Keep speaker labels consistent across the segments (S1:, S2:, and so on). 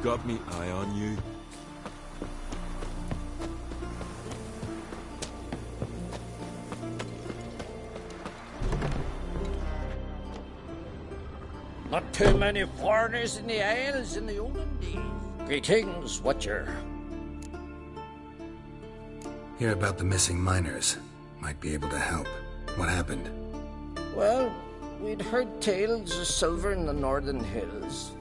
S1: got me eye on you.
S2: Not too many foreigners in the Isles in the olden days. Greetings, Watcher.
S3: Hear about the missing miners. Might be able to help. What happened?
S2: Well, we'd heard tales of silver in the northern hills,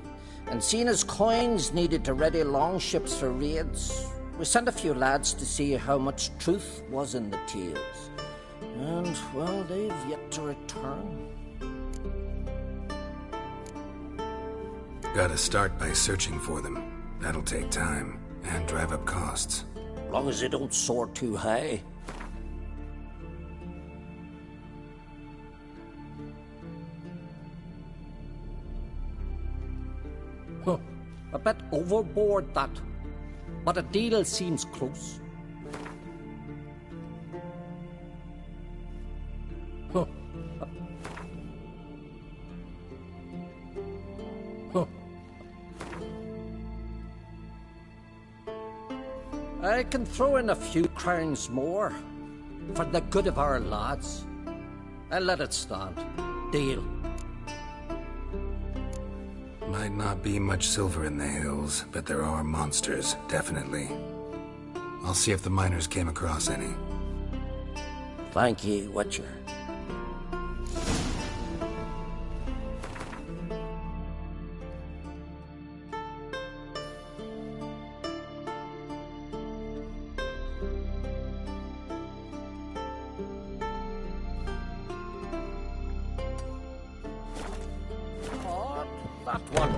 S2: and seen as coins needed to ready longships for raids, we sent a few lads to see how much truth was in the tales. And, well, they've yet to return.
S3: Gotta start by searching for them. That'll take time, and drive up costs.
S2: Long as they don't soar too high. Huh. A bit overboard, that. But a deal seems close. Huh. Huh. I can throw in a few crowns more for the good of our lads. I'll let it stand. Deal.
S3: Might not be much silver in the hills, but there are monsters, definitely. I'll see if the miners came across any.
S2: Thank ye, Watcher. That one.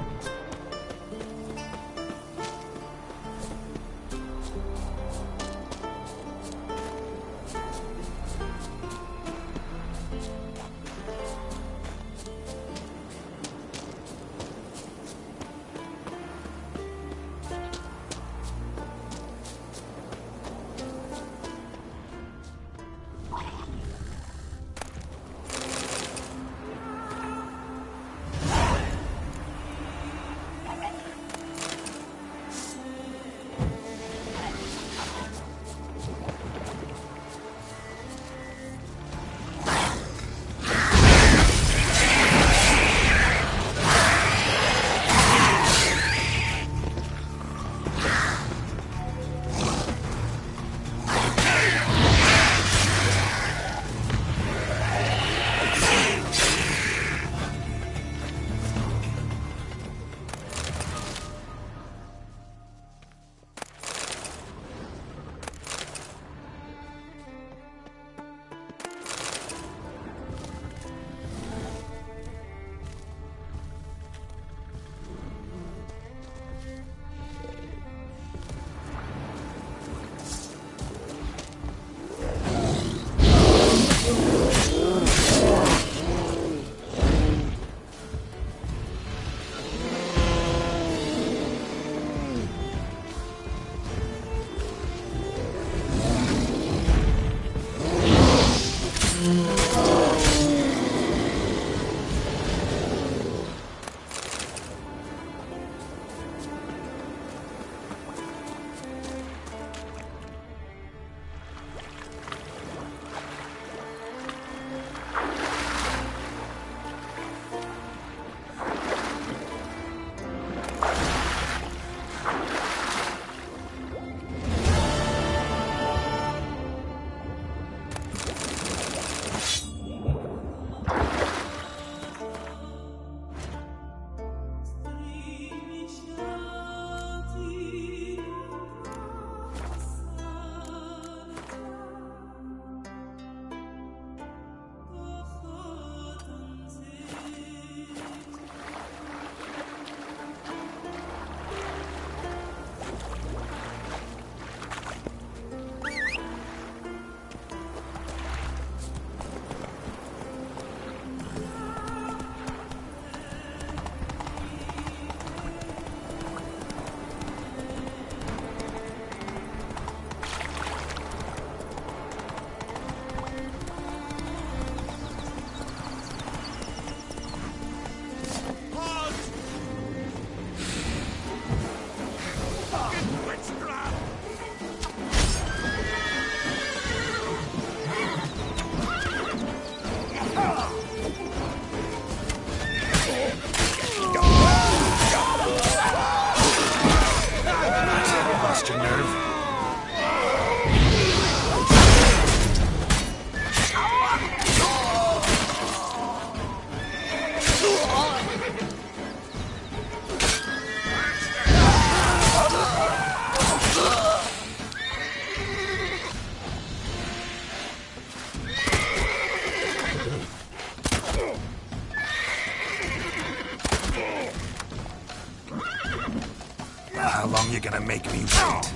S3: How long you gonna make me wait?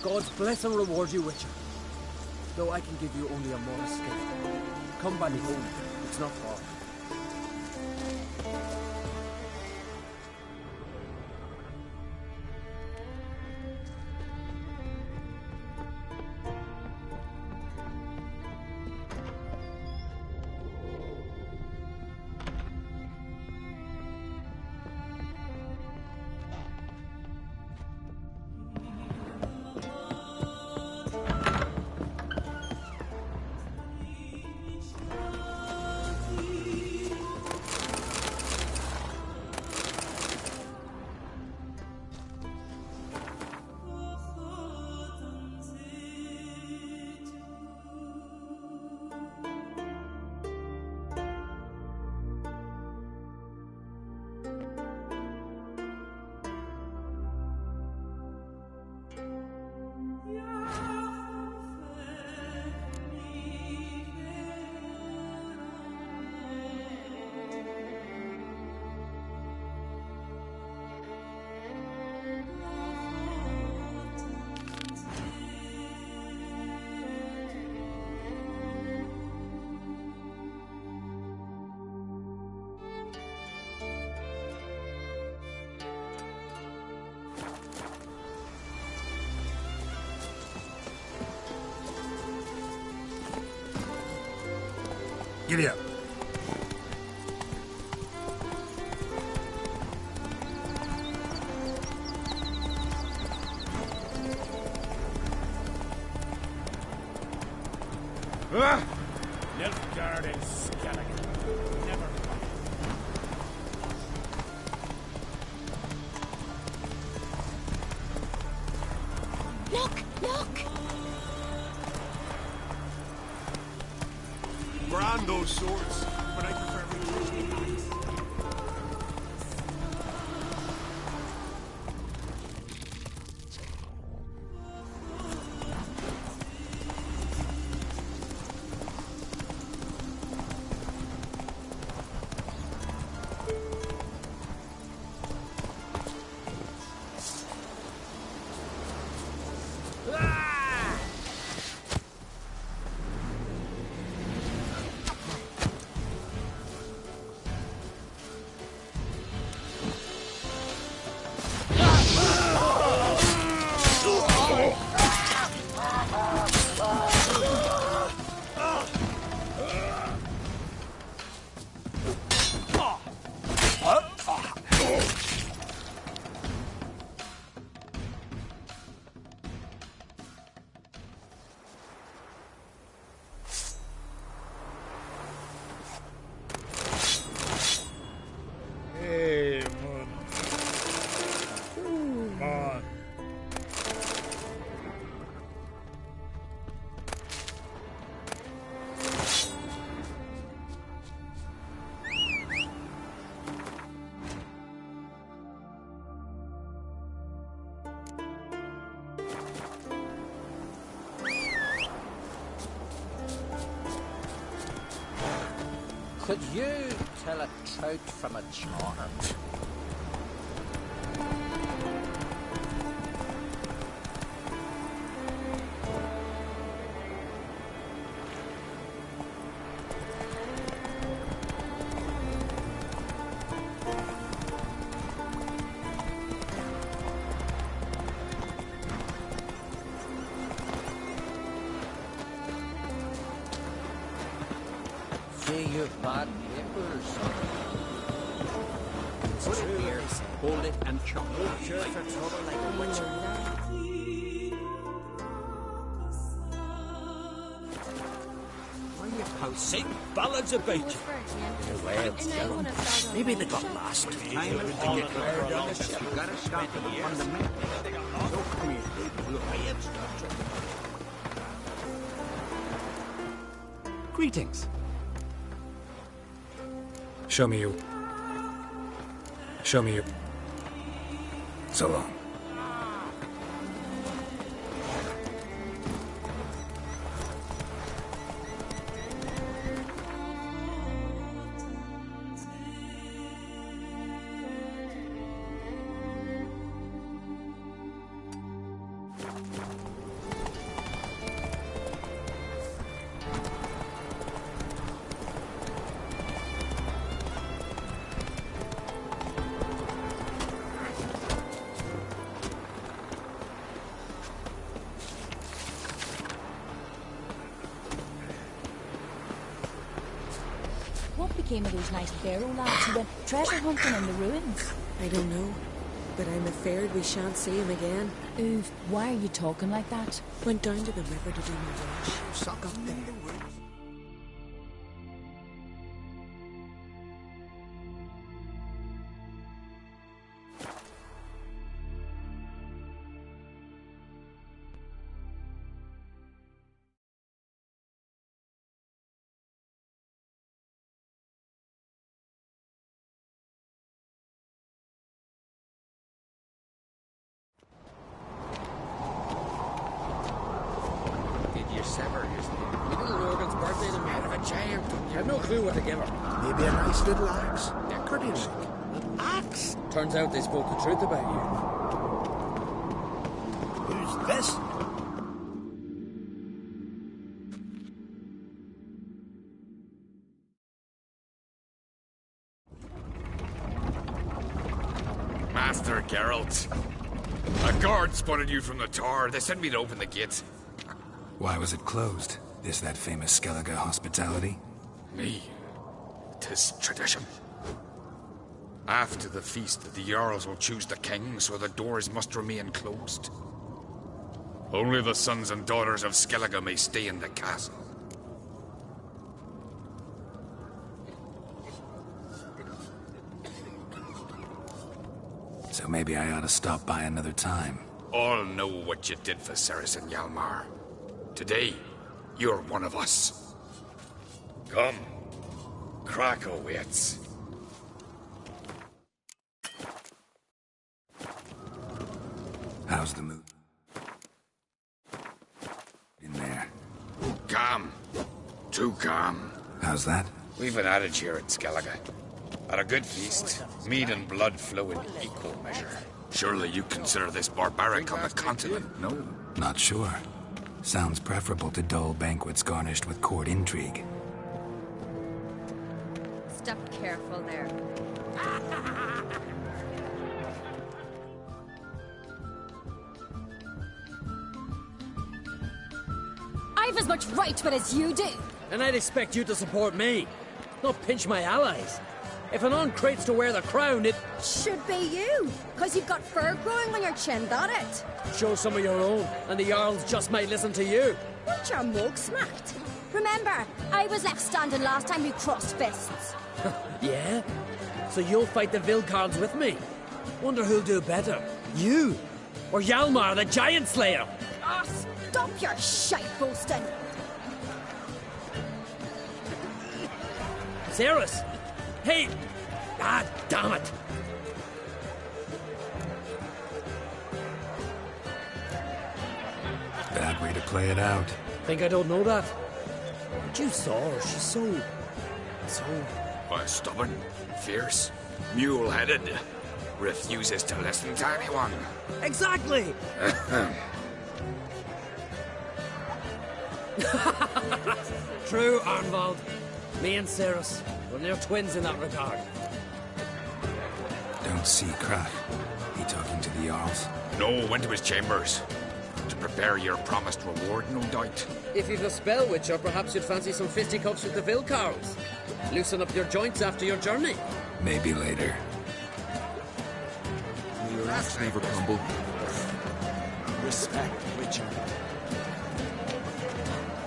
S1: God bless and reward you, Witcher. Though I can give you only a more escape. Come by me home. It's not far.
S3: Giddy up.
S4: Nilfgaard and Skellige. Never mind.
S5: Look!
S4: Brand those swords, but I prefer retreating knights.
S2: Could you tell a trout from a chart? See you bad papers.
S1: Put it here, hold it, and chop it.
S2: Sure for trouble like a witcher.
S1: Why you how sing ballads about you?
S5: Well,
S1: Maybe they got lost. Time to get clear down the ship. You gotta stop at the fundamental. So come here. Look, I have started. Greetings.
S3: Show me you. Show me you. So long.
S5: What became of those nice Barrow lads who went treasure hunting in the ruins?
S6: I don't know, but I'm afraid we shan't see him again.
S5: Oof, why are you talking like that?
S6: Went down to the river to do my wash. Got there.
S7: I've no clue what to give her.
S1: Maybe a nice little axe. Decorative. An axe?
S7: Turns out they spoke the truth about you.
S1: Who's this?
S8: Master Geralt. A guard spotted you from the tower. They sent me to open the gate.
S3: Why was it closed? Is that famous Skellige hospitality?
S8: Me. 'Tis tradition. After the feast, the Jarls will choose the king, so the doors must remain closed. Only the sons and daughters of Skellige may stay in the castle.
S3: So maybe I ought to stop by another time.
S8: All know what you did for Saracen Hjalmar. Today, you're one of us. Come. Krakow waits.
S3: How's the mood? In there.
S8: Calm. Too calm.
S3: How's that?
S8: We've an adage here at Skellige. At a good feast, mead and blood flow in equal measure. Surely you consider this barbaric on the continent, no?
S3: Not sure. Sounds preferable to dull banquets garnished with court intrigue.
S9: Step careful there.
S5: I've as much right to it as you do.
S7: And I'd expect you to support me, not pinch my allies. If an uncrate's to wear the crown, it
S9: Should be you, because you've got fur growing on your chin, that it?
S7: shows some of your own, and the Jarls just might listen to you.
S9: Want your mug smacked?
S5: Remember, I was left standing last time we crossed fists.
S7: Yeah? So you'll fight the Vilcards with me? Wonder who'll do better, you or Hjalmar the Giant Slayer?
S9: Oh, stop your shite boasting.
S7: Cerys! Hey! Ah, damn it!
S3: Bad way to play it out.
S7: Think I don't know that? But you saw her, she's so...
S8: Stubborn, fierce, mule-headed. Refuses to listen to anyone.
S7: Exactly! True, Arnvald. Me and Cerys, we're near twins in that regard.
S3: Don't see Krach. He talking to the Jarls?
S8: No, went to his chambers. To prepare your promised reward, no doubt.
S7: If you've a spell witcher, perhaps you'd fancy some fisticuffs with the Vilcarls. Loosen up your joints after your journey.
S3: Maybe later.
S1: May your axe never crumble. Respect, Witcher.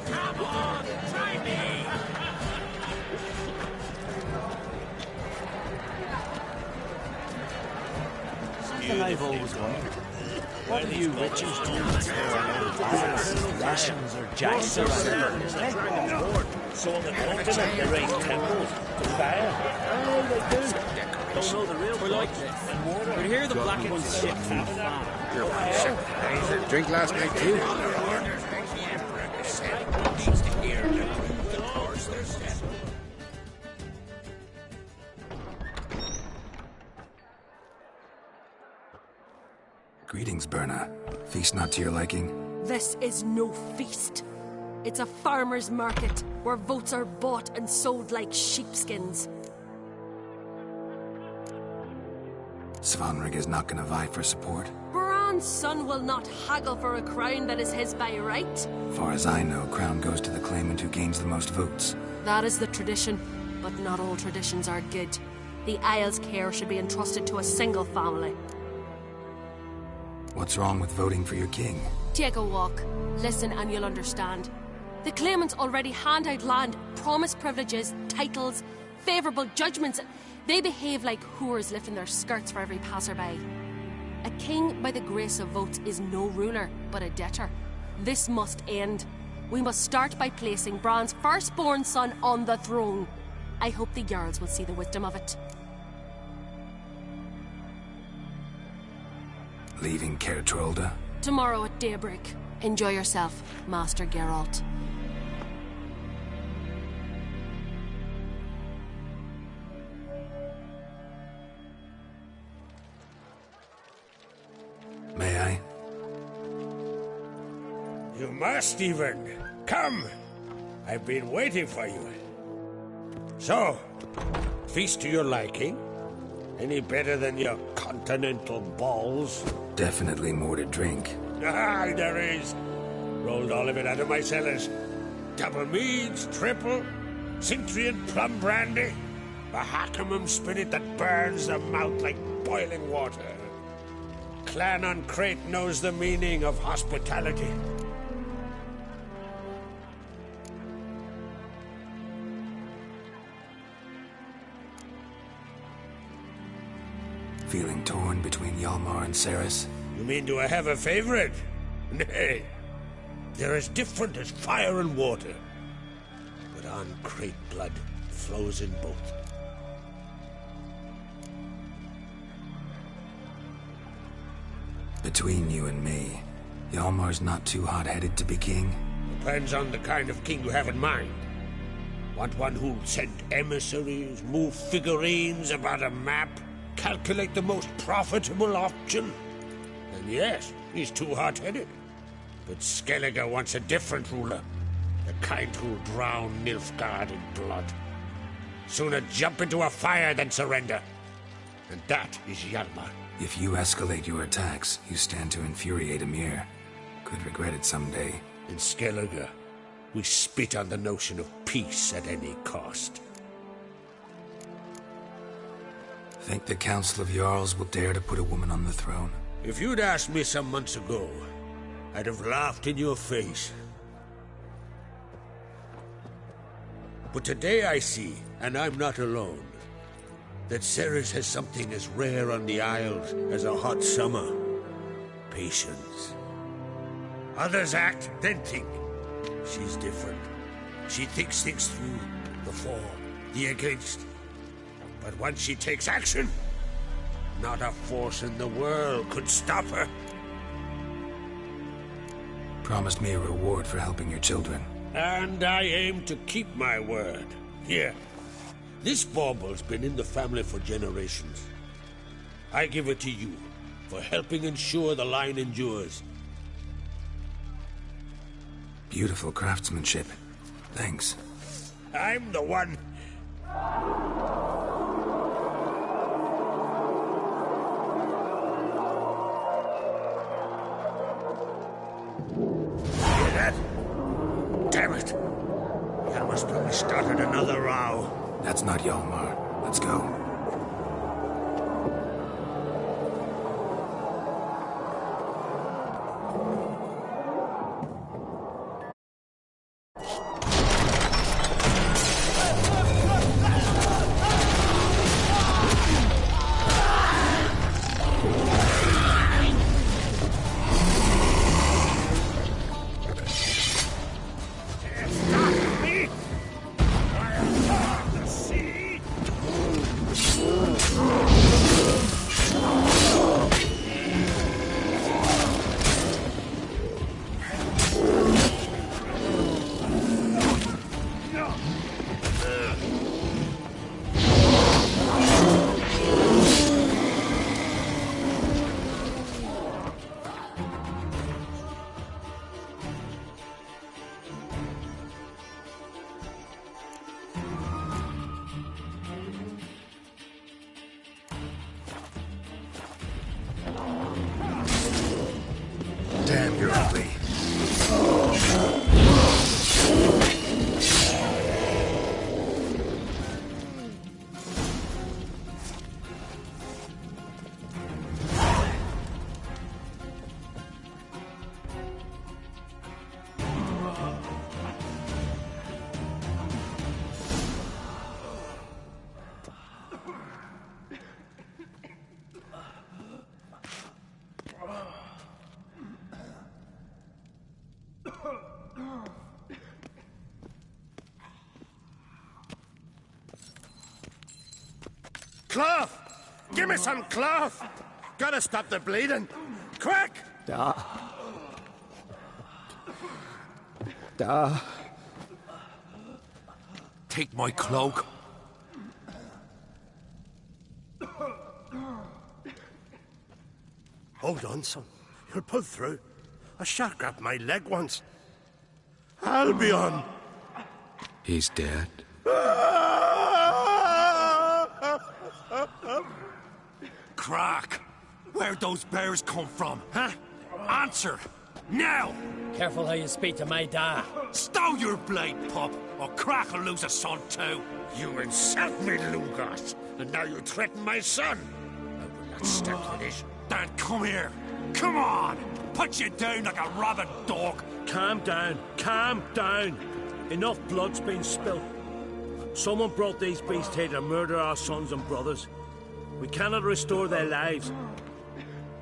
S4: Come on, try me!
S1: Something I've always wondered. What do you Witchers do for an entire
S10: Russians or giants or whatever. So on the continent they raise temples to fire. Oh, they do. Don't know the real like we hear the black ones ship
S1: I had a drink last night too.
S3: Greetings, Berna. Feast not to your liking?
S11: This is no feast. It's a farmer's market where votes are bought and sold like sheepskins.
S3: Svanrig is not going to vie for support.
S11: Bran's son will not haggle for a crown that is his by right.
S3: Far as I know, crown goes to the claimant who gains the most votes.
S11: That is the tradition, but not all traditions are good. The Isle's care should be entrusted to a single family.
S3: What's wrong with voting for your king?
S11: Take a walk. Listen and you'll understand. The claimants already hand out land, promise privileges, titles, favourable judgments. They behave like whores lifting their skirts for every passerby. A king by the grace of votes is no ruler, but a debtor. This must end. We must start by placing Bran's firstborn son on the throne. I hope the Jarls will see the wisdom of it.
S3: Leaving Caer Trolda?
S11: Tomorrow at daybreak. Enjoy yourself, Master Geralt.
S3: May I?
S1: You must, even. Come. I've been waiting for you. So, feast to your liking? Any better than your continental balls?
S3: Definitely more to drink.
S1: Ah, there is. Rolled all of it out of my cellars. Double meads, triple, Cintrian plum brandy, a Hackamum spirit that burns the mouth like boiling water. Clan on Crate knows the meaning of hospitality.
S3: Feeling torn between Hjalmar and Cerys?
S1: You mean do I have a favorite? Nay. They're as different as fire and water. But on Crate blood flows in both.
S3: Between you and me, Hjalmar's not too hot-headed to be king?
S1: Depends on the kind of king you have in mind. Want one who'll send emissaries, move figurines about a map, calculate the most profitable option? Then yes, he's too hot-headed. But Skellige wants a different ruler. The kind who'll drown Nilfgaard in blood. Sooner jump into a fire than surrender. And that is Hjalmar.
S3: If you escalate your attacks, you stand to infuriate Emir. Could regret it someday.
S1: In Skellige, we spit on the notion of peace at any cost.
S3: Think the Council of Jarls will dare to put a woman on the throne?
S1: If you'd asked me some months ago, I'd have laughed in your face. But today I see, and I'm not alone, that Cerys has something as rare on the Isles as a hot summer. Patience. Others act, then think. She's different. She thinks things through, the for, the against. But once she takes action, not a force in the world could stop her.
S3: Promised me a reward for helping your children.
S1: And I aim to keep my word. Here. This bauble's been in the family for generations. I give it to you for helping ensure the line endures.
S3: Beautiful craftsmanship. Thanks.
S1: I'm the one. Hear that? Damn it. Hjalmar's probably started another row.
S3: That's not Hjalmar. Let's go.
S1: Cloth! Give me some cloth! Gotta stop the bleeding! Quick!
S10: Da.
S4: Take my cloak.
S1: Hold on, son. You'll pull through. A shark grabbed my leg once. Albion!
S3: He's dead.
S4: Crack! Where'd those bears come from, huh? Answer! Now!
S7: Careful how you speak to my dad.
S4: Stow your blade, pup, or Crack will lose a son too.
S1: You insult me, Lugos, and now you threaten my son. I will not stand for this.
S4: Dan, come here. Come on! Put you down like a rabid dog.
S10: Calm down. Calm down. Enough blood's been spilt. Someone brought these beasts here to murder our sons and brothers. We cannot restore their lives.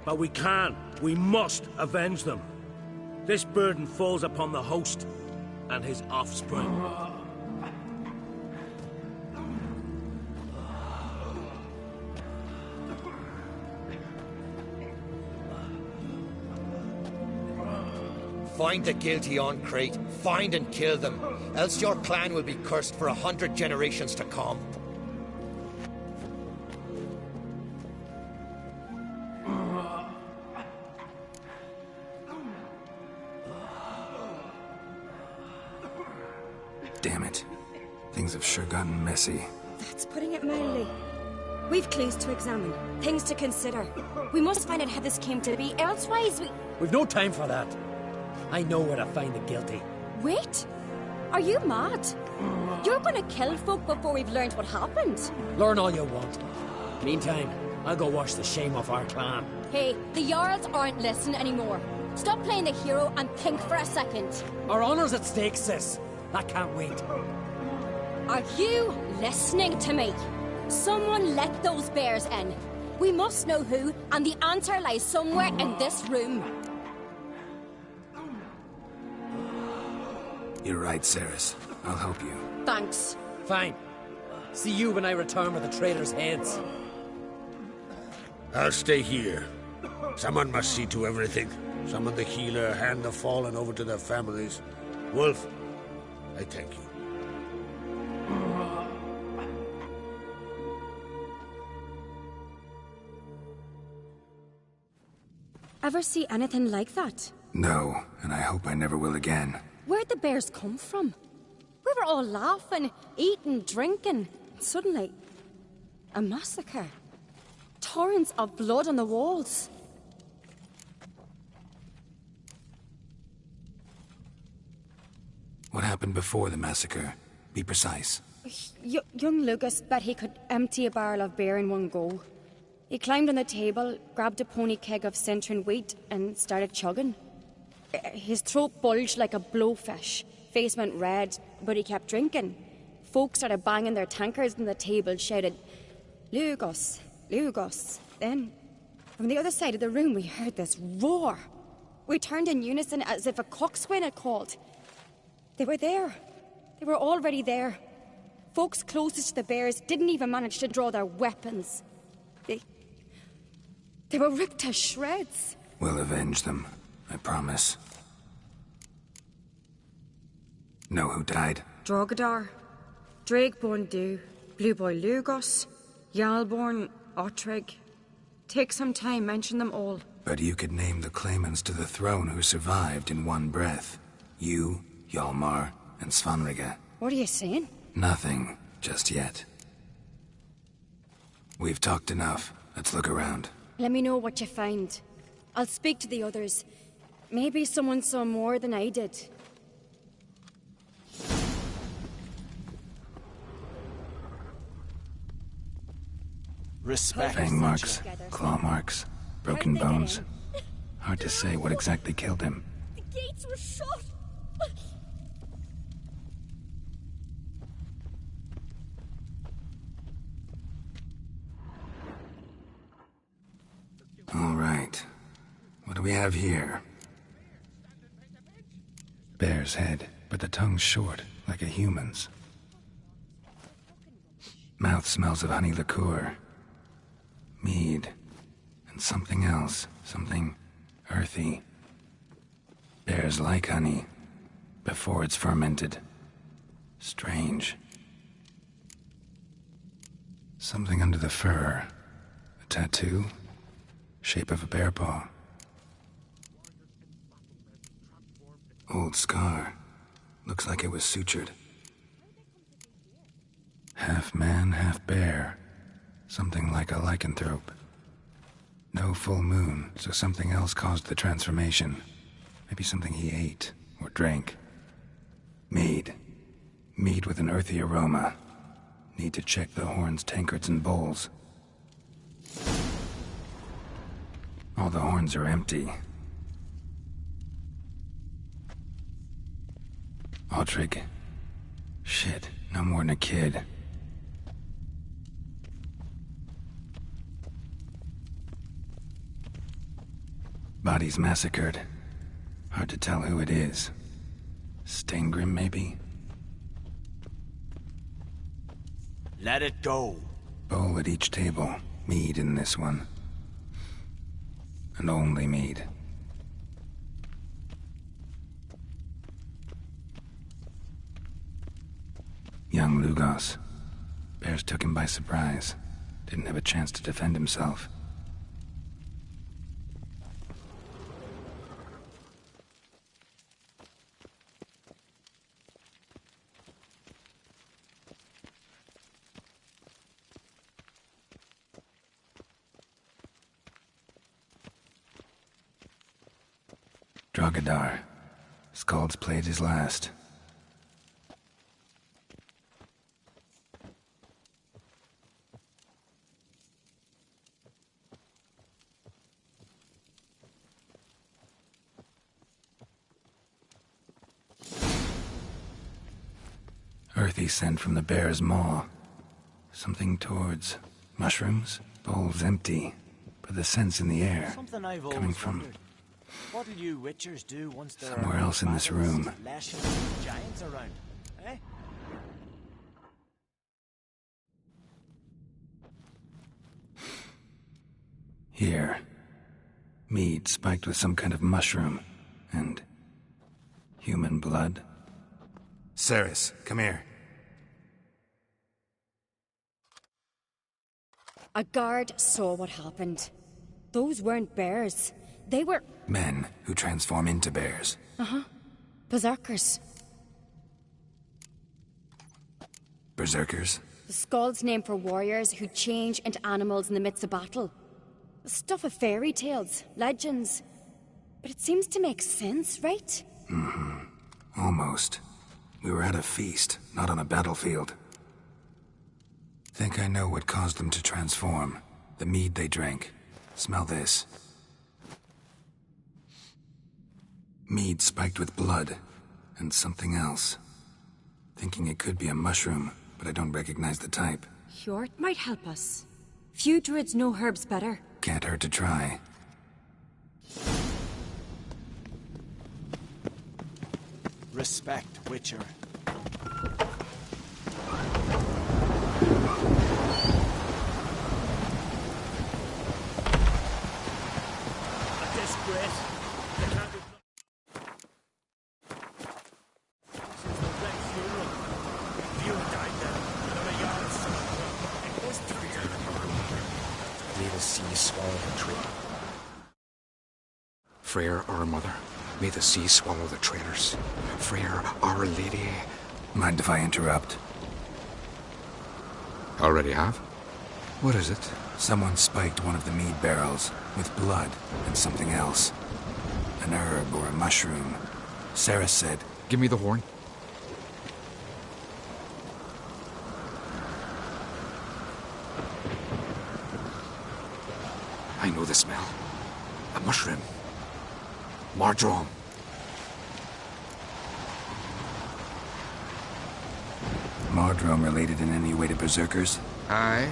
S10: But we can. We must avenge them. This burden falls upon the host and his offspring.
S12: Find the guilty on Crete. Find and kill them. Else your clan will be cursed for 100 generations to come.
S3: Damn it. Things have sure gotten messy.
S9: That's putting it mildly. We've clues to examine, things to consider. We must find out how this came to be, elsewise
S7: We've no time for that. I know where to find the guilty.
S9: Wait! Are you mad? You're gonna kill folk before we've learned what happened.
S7: Learn all you want. Meantime, I'll go wash the shame off our clan.
S9: Hey, the Jarls aren't listening anymore. Stop playing the hero and think for a second.
S7: Our honor's at stake, sis. I can't wait.
S9: Are you listening to me? Someone let those bears in. We must know who, and the answer lies somewhere in this room.
S3: You're right, Cerys. I'll help you.
S9: Thanks.
S7: Fine. See you when I return with the traitors' heads.
S1: I'll stay here. Someone must see to everything. Summon the healer, hand the fallen over to their families. Wolf, I thank you.
S9: Ever see anything like that?
S3: No, and I hope I never will again.
S9: Where'd the bears come from? We were all laughing, eating, drinking. Suddenly, a massacre. Torrents of blood on the walls.
S3: What happened before the massacre? Be precise.
S9: Young Lucas bet he could empty a barrel of beer in one go. He climbed on the table, grabbed a pony keg of Centron wheat, and started chugging. His throat bulged like a blowfish. Face went red, but he kept drinking. Folk started banging their tankards on the table, shouted, "Lugos, Lugos." Then, from the other side of the room, we heard this roar. We turned in unison as if a coxswain had called. They were there. They were already there. Folks closest to the bears didn't even manage to draw their weapons. They were ripped to shreds.
S3: We'll avenge them, I promise. Know who died?
S6: Drogadar, Drakeborn Du, Blue Boy Lugos, Yalborn, Ottrig. Take some time, mention them all.
S3: But you could name the claimants to the throne who survived in one breath. You, Hjalmar, and Svanrige.
S9: What are you saying?
S3: Nothing, just yet. We've talked enough. Let's look around.
S9: Let me know what you find. I'll speak to the others. Maybe someone saw more than I did.
S10: Respect.
S3: Fang marks, claw marks, broken bones. Hard to say what exactly killed him.
S9: The gates were shut.
S3: All right. What do we have here? Bear's head, but the tongue's short, like a human's. Mouth smells of honey liqueur, mead, and something else, something earthy. Bears like honey, before it's fermented. Strange. Something under the fur. A tattoo? Shape of a bear paw. Old scar. Looks like it was sutured. Half man, half bear. Something like a lycanthrope. No full moon, so something else caused the transformation. Maybe something he ate or drank. Mead. Mead with an earthy aroma. Need to check the horns, tankards, and bowls. All the horns are empty. Ottrig. Shit, no more than a kid. Bodies massacred. Hard to tell who it is. Steingrim, maybe?
S4: Let it go.
S3: Bowl at each table. Mead in this one. And only mead. Young Lugos. Bears took him by surprise. Didn't have a chance to defend himself. Drogadar. Skald's played his last. Earthy scent from the bear's maw. Something towards mushrooms. Bowl's empty, but the scent's in the air.
S13: Something I've
S3: coming
S13: always
S3: from
S13: wondered. What do you witchers do once there
S3: somewhere
S13: are
S3: else in this room.
S13: lashing giants around? Eh?
S3: Here. Mead spiked with some kind of mushroom. And human blood. Ceres, come here.
S9: A guard saw what happened. Those weren't bears. They were...
S3: Men who transform into bears.
S9: Uh-huh. Berserkers.
S3: Berserkers?
S9: The Skald's name for warriors who change into animals in the midst of battle. The stuff of fairy tales, legends. But it seems to make sense, right?
S3: Mm-hmm. Almost. We were at a feast, not on a battlefield. Think I know what caused them to transform. The mead they drank. Smell this. Mead spiked with blood. And something else. Thinking it could be a mushroom, but I don't recognize the type.
S6: Hjort might help us. Few druids know herbs better.
S3: Can't hurt to try.
S13: Respect, Witcher.
S10: A disgrace. They can't be... Since the Black funeral, you died there. Another yard son. It was
S8: May the sea swallow the traitor. Freyr, our mother. May the sea swallow the traitors. Freyr, our lady.
S3: Mind if I interrupt?
S8: Already have? What is it?
S3: Someone spiked one of the mead barrels with blood and something else. An herb or a mushroom. Sarah said...
S8: Give me the horn. I know the smell. A mushroom. Mardrome.
S3: Mardrome related in any way to berserkers?
S8: Aye.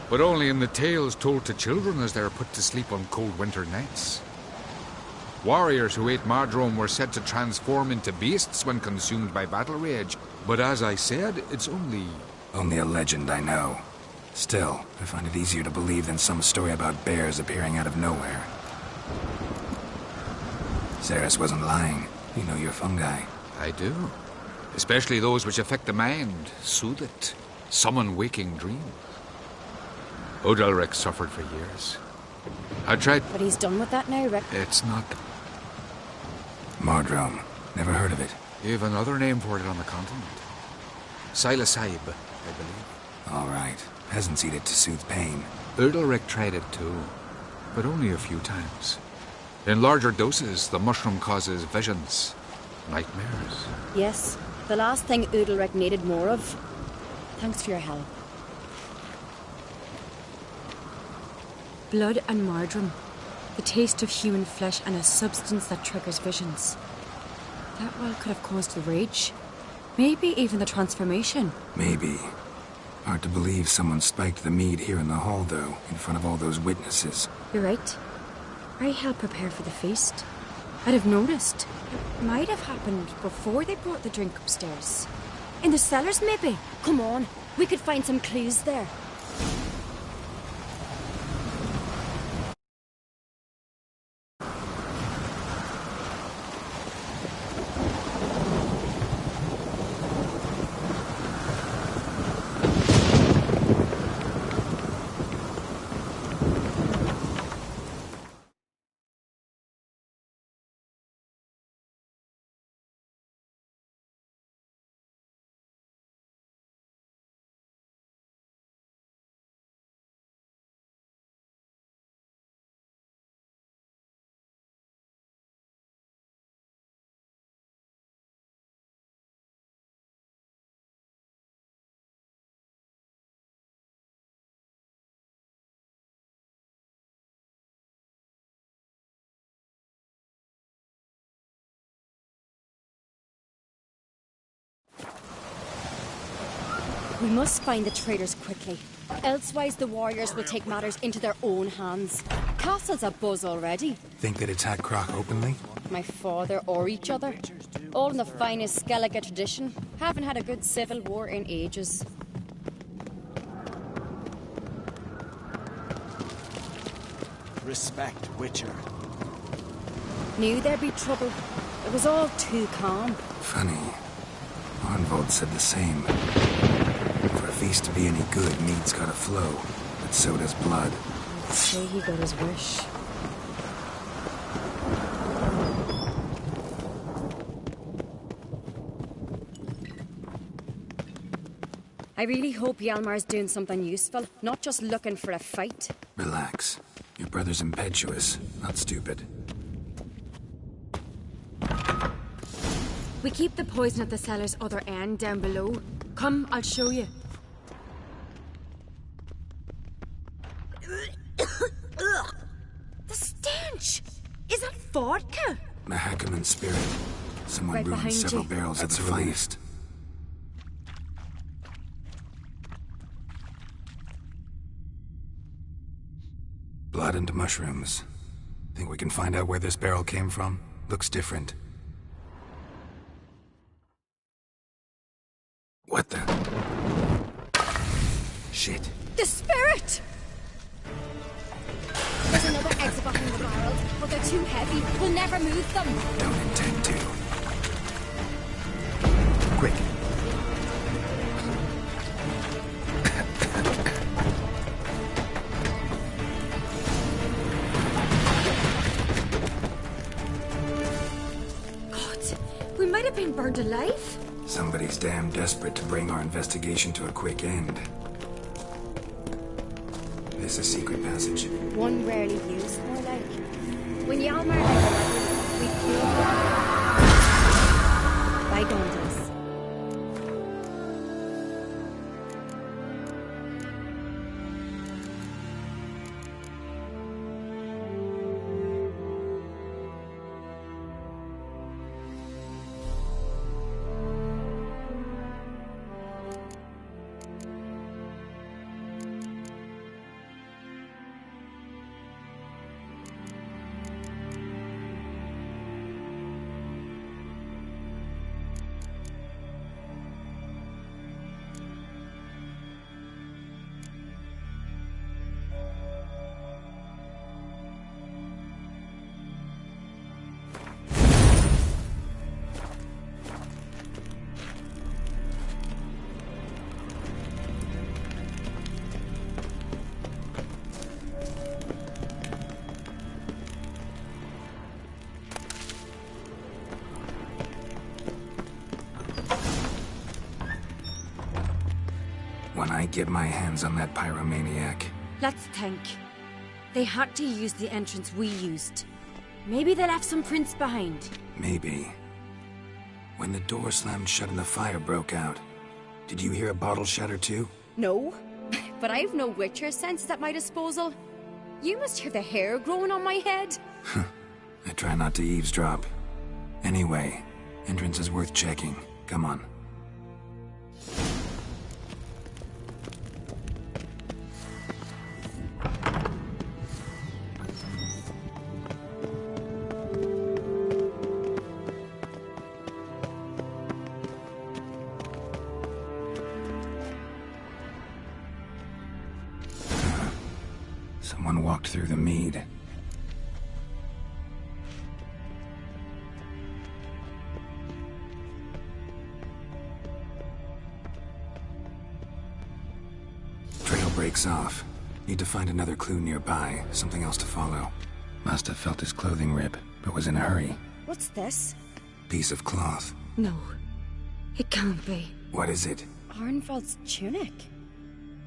S8: But only in the tales told to children as they are put to sleep on cold winter nights. Warriors who ate Mardrome were said to transform into beasts when consumed by battle rage. But as I said, it's only...
S3: Only a legend, I know. Still, I find it easier to believe than some story about bears appearing out of nowhere. Ceres wasn't lying. You know your fungi.
S8: I do. Especially those which affect the mind, soothe it, summon waking dreams. Odalric suffered for years. I tried...
S9: But he's done with that now, Rick.
S8: It's not...
S3: Mardrome. Never heard of it.
S8: You have another name for it on the continent. Psilocybe, I believe.
S3: All right. Peasants eat it to soothe pain.
S8: Odalric tried it too, but only a few times. In larger doses, the mushroom causes visions, nightmares.
S9: Yes, the last thing Udalric needed more of. Thanks for your help.
S6: Blood and Mardrome. The taste of human flesh and a substance that triggers visions. That well could have caused the rage. Maybe even the transformation.
S3: Maybe. Hard to believe someone spiked the mead here in the hall, though, in front of all those witnesses.
S6: You're right. I helped prepare for the feast. I'd have noticed. It might have happened before they brought the drink upstairs. In the cellars, maybe.
S9: Come on, we could find some clues there. We must find the traitors quickly. Elsewise, the warriors will take matters into their own hands. Castle's abuzz already.
S3: Think they'd attack Croc openly?
S9: My father or each other. All in the finest Skellige tradition. Haven't had a good civil war in ages.
S13: Respect, Witcher.
S9: Knew there'd be trouble. It was all too calm.
S3: Funny. Arnvold said the same. For a feast to be any good, mead's gotta flow. But so does blood.
S6: I'd say he got his wish.
S9: I really hope Hjalmar's doing something useful, not just looking for a fight.
S3: Relax. Your brother's impetuous, not stupid.
S6: We keep the poison at the cellar's other end, down below. Come, I'll show you. The stench! Is that vodka?
S3: Mahakaman spirit. Someone
S9: Right
S3: ruined
S9: behind
S3: several
S9: you.
S3: barrels at the finest. Blood and mushrooms. Think we can find out where this barrel came from? Looks different. What the? Shit.
S9: The spirit! There's another exit behind the barrels, but they're too heavy. We'll never move them.
S3: Don't intend to. Quick.
S6: God, we might have been burned alive.
S3: Somebody's damn desperate to bring our investigation to a quick end. This a secret passage.
S9: One rarely used, more like. When Hjalmar we killed bygone days.
S3: When I get my hands on that pyromaniac.
S6: Let's think. They had to use the entrance we used. Maybe they left some prints behind.
S3: Maybe. When the door slammed shut and the fire broke out, did you hear a bottle shatter too?
S9: No, but I've no Witcher senses at my disposal. You must hear the hair growing on my head.
S3: I try not to eavesdrop. Anyway, entrance is worth checking. Come on. Someone walked through the mead. Trail breaks off. Need to find another clue nearby, something else to follow. Must have felt his clothing rip, but was in a hurry.
S9: What's this?
S3: Piece of cloth.
S6: No. It can't be.
S3: What is it?
S9: Arnvald's tunic.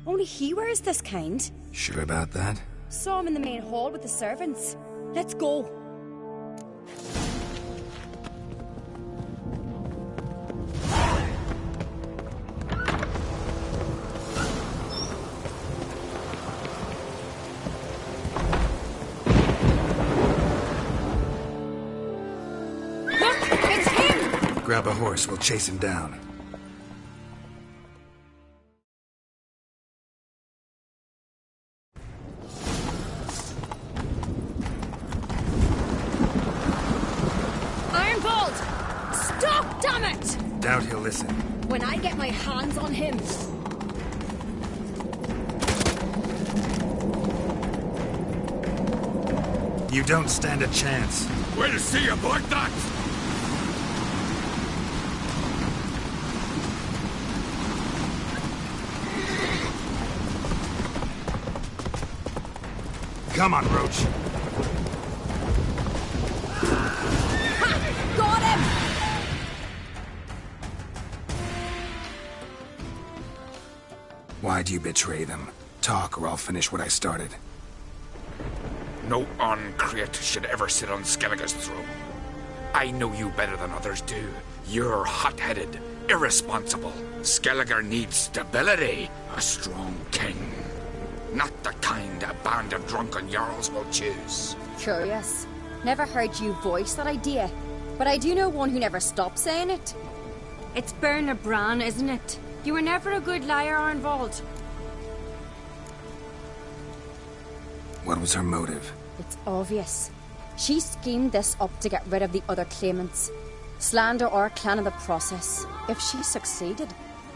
S9: Only he wears this kind.
S3: Sure about that?
S9: Saw him in the main hall with the servants. Let's go.
S6: Look! It's him!
S3: Grab a horse, we'll chase him down. Doubt he'll listen.
S9: When I get my hands on him.
S3: You don't stand a chance.
S8: We'll see about that!
S3: Come on, Roach.
S9: Ha! Got him!
S3: Why'd you betray them? Talk, or I'll finish what I started.
S8: No Arncreate should ever sit on Skellige's throne. I know you better than others do. You're hot-headed, irresponsible. Skellige needs stability, a strong king. Not the kind a band of drunken jarls will choose.
S9: Curious. Never heard you voice that idea, but I do know one who never stops saying it.
S6: It's Berna Bran, isn't it? You were never a good liar, Arnvald.
S3: What was her motive?
S9: It's obvious. She schemed this up to get rid of the other claimants. Slander our clan in the process. If she succeeded,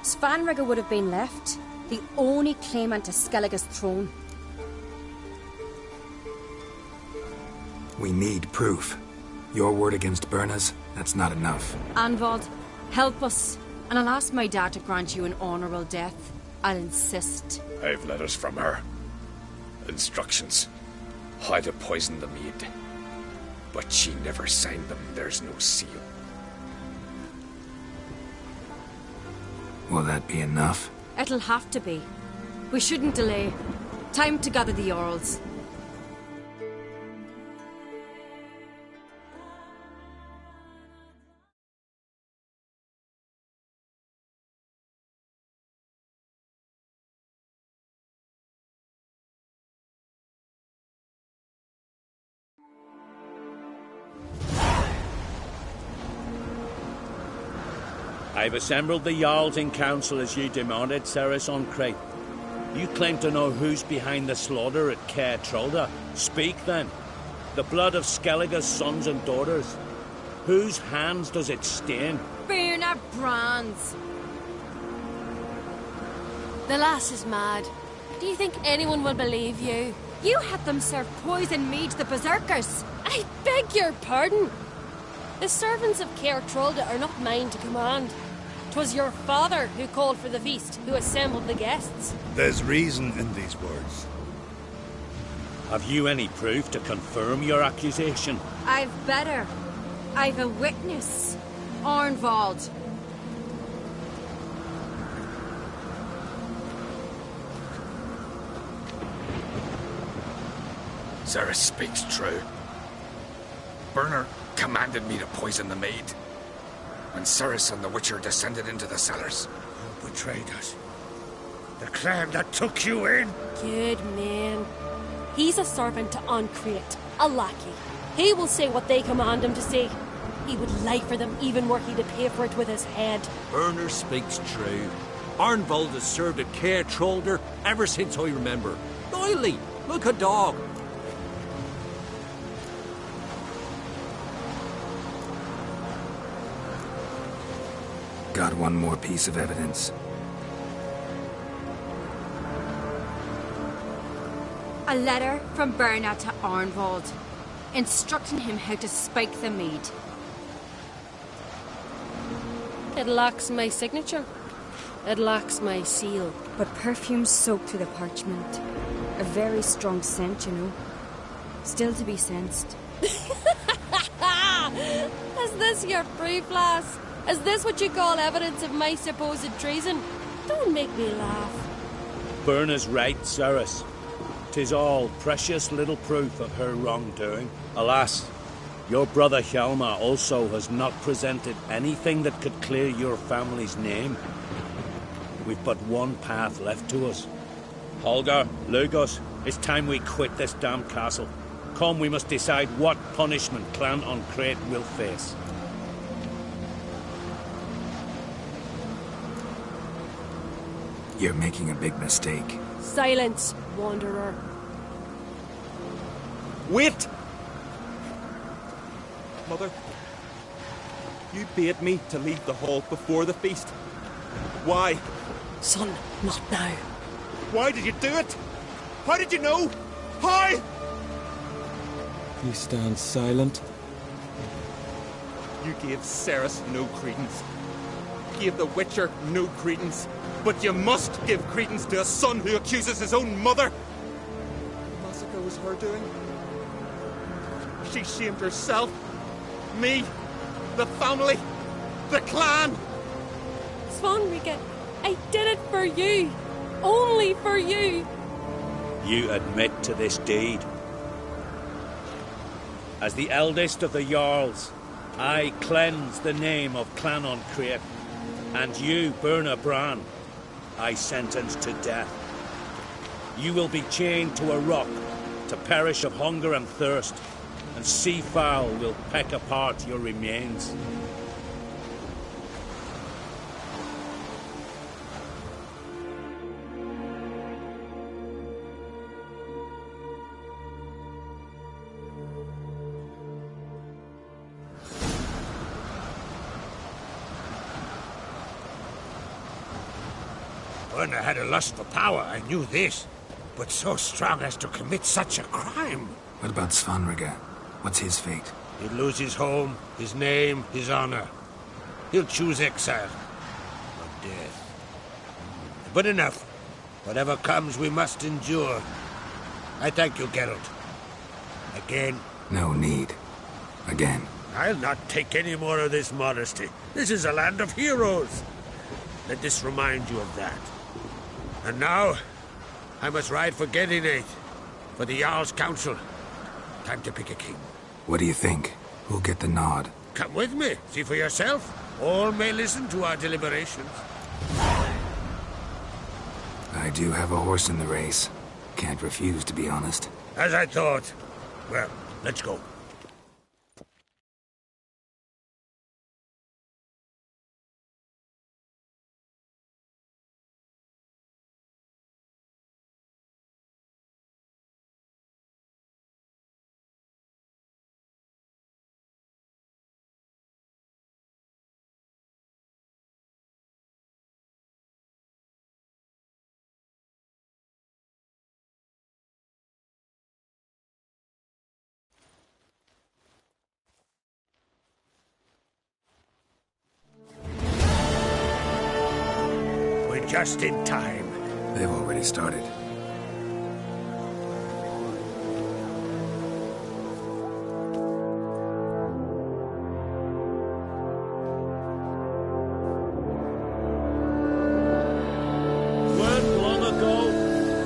S9: Svanrige would have been left, the only claimant to Skellige's throne.
S3: We need proof. Your word against Berna's, that's not enough.
S6: Arnvald, help us. And I'll ask my dad to grant you an honourable death. I'll insist.
S8: I've letters from her. Instructions. How to poison the mead. But she never signed them. There's no seal.
S3: Will that be enough?
S6: It'll have to be. We shouldn't delay. Time to gather the Jarls.
S10: I've assembled the Jarls in council as you demanded, Cerys Arncreate. You claim to know who's behind the slaughter at Caer Trolda. Speak then. The blood of Skellige's sons and daughters. Whose hands does it stain?
S6: Berna Bran's.
S11: The lass is mad. Do you think anyone will believe you?
S6: You had them serve poison mead to the berserkers.
S11: I beg your pardon. The servants of Caer Trolda are not mine to command. 'Twas your father who called for the feast, who assembled the guests.
S14: There's reason in these words.
S10: Have you any proof to confirm your accusation?
S6: I've better. I've a witness. Arnvald.
S8: Cerys speaks true. Bernard commanded me to poison the maid. When Cerys and the Witcher descended into the cellars.
S1: You betrayed us. The clan that took you in.
S11: Good man. He's a servant to Ancrete, a lackey. He will say what they command him to say. He would lie for them, even were he to pay for it with his head.
S15: Bernard speaks true. Arnvold has served at Caer Troldr ever since I remember. Doily, look a dog.
S3: Got one more piece of evidence.
S6: A letter from Bernard to Arnvold, instructing him how to spike the mead.
S11: It lacks my signature. It lacks my seal.
S6: But perfume soaked through the parchment. A very strong scent, you know. Still to be sensed.
S11: Is this your proof, lass? Is this what you call evidence of my supposed treason? Don't make me laugh.
S10: Bernard's right, Cerys. 'Tis all precious little proof of her wrongdoing. Alas, your brother Hjalmar also has not presented anything that could clear your family's name. We've but one path left to us. Holger, Lugos, it's time we quit this damned castle. Come, we must decide what punishment Clan Ancrete will face.
S3: You're making a big mistake.
S11: Silence, wanderer.
S16: Wait! Mother, you bade me to leave the hall before the feast. Why?
S11: Son, not now.
S16: Why did you do it? How did you know? How? You stand silent. You gave Cerys no credence. Gave the Witcher no credence. But you must give credence to a son who accuses his own mother. The massacre was her doing. She shamed herself, me, the family, the clan.
S11: Svanrige, I did it for you. Only for you.
S10: You admit to this deed. As the eldest of the Jarls, I cleanse the name of Clan Ancrete, and you, Bernard Bran, I sentence to death. You will be chained to a rock to perish of hunger and thirst, and sea fowl will peck apart your remains.
S1: Bernard had a lust for power, I knew this. But so strong as to commit such a crime.
S3: What about Svanrige? What's his fate?
S1: He'll lose his home, his name, his honor. He'll choose exile. Or death. But enough. Whatever comes, we must endure. I thank you, Geralt. Again.
S3: No need. Again.
S1: I'll not take any more of this modesty. This is a land of heroes. Let this remind you of that. And now, I must ride for Gedinate, for the Jarl's Council. Time to pick a king.
S3: What do you think? Who'll get the nod?
S1: Come with me, see for yourself. All may listen to our deliberations.
S3: I do have a horse in the race. Can't refuse, to be honest.
S1: As I thought. Well, let's go. Just in time.
S3: They've already started.
S10: Weren't long ago,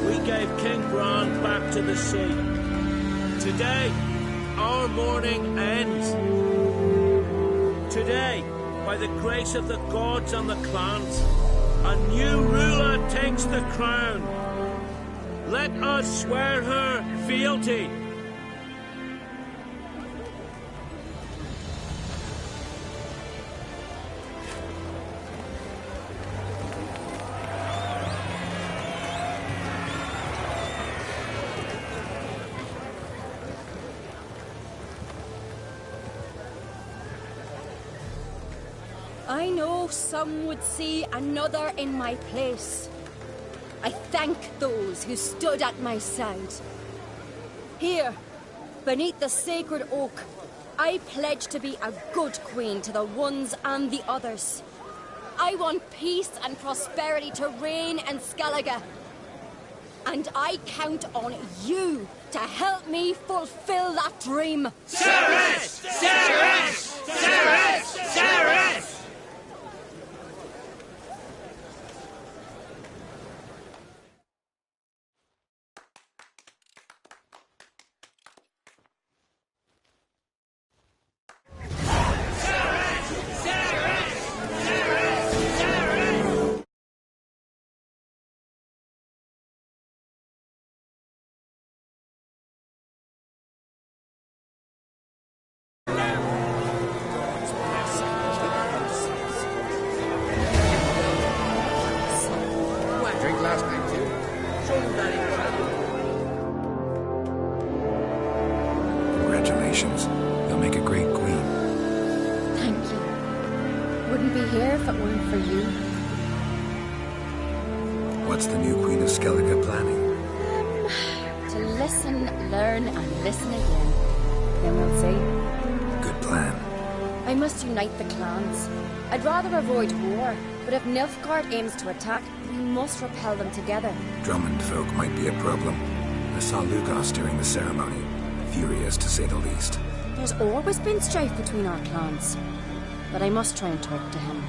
S10: we gave King Bran back to the sea. Today, our mourning ends. Today, by the grace of the gods and the clans, a new ruler takes the crown. Let us swear her fealty.
S9: I know some would see another in my place. I thank those who stood at my side. Here, beneath the sacred oak, I pledge to be a good queen to the ones and the others. I want peace and prosperity to reign in Skellige. And I count on you to help me fulfill that dream.
S4: Cerys! Cerys! Cerys! Cerys!
S3: Congratulations. You'll make a great queen.
S9: Thank you. Wouldn't be here if it weren't for you.
S3: What's the new Queen of Skellige planning?
S9: To listen, learn, and listen again. Then we'll see.
S3: Good plan.
S9: I must unite the clans. I'd rather avoid war, but if Nilfgaard aims to attack, we must repel them together.
S3: Drummond folk might be a problem. I saw Lugos during the ceremony. Furious, to say the least.
S9: There's always been strife between our clans. But I must try and talk to him.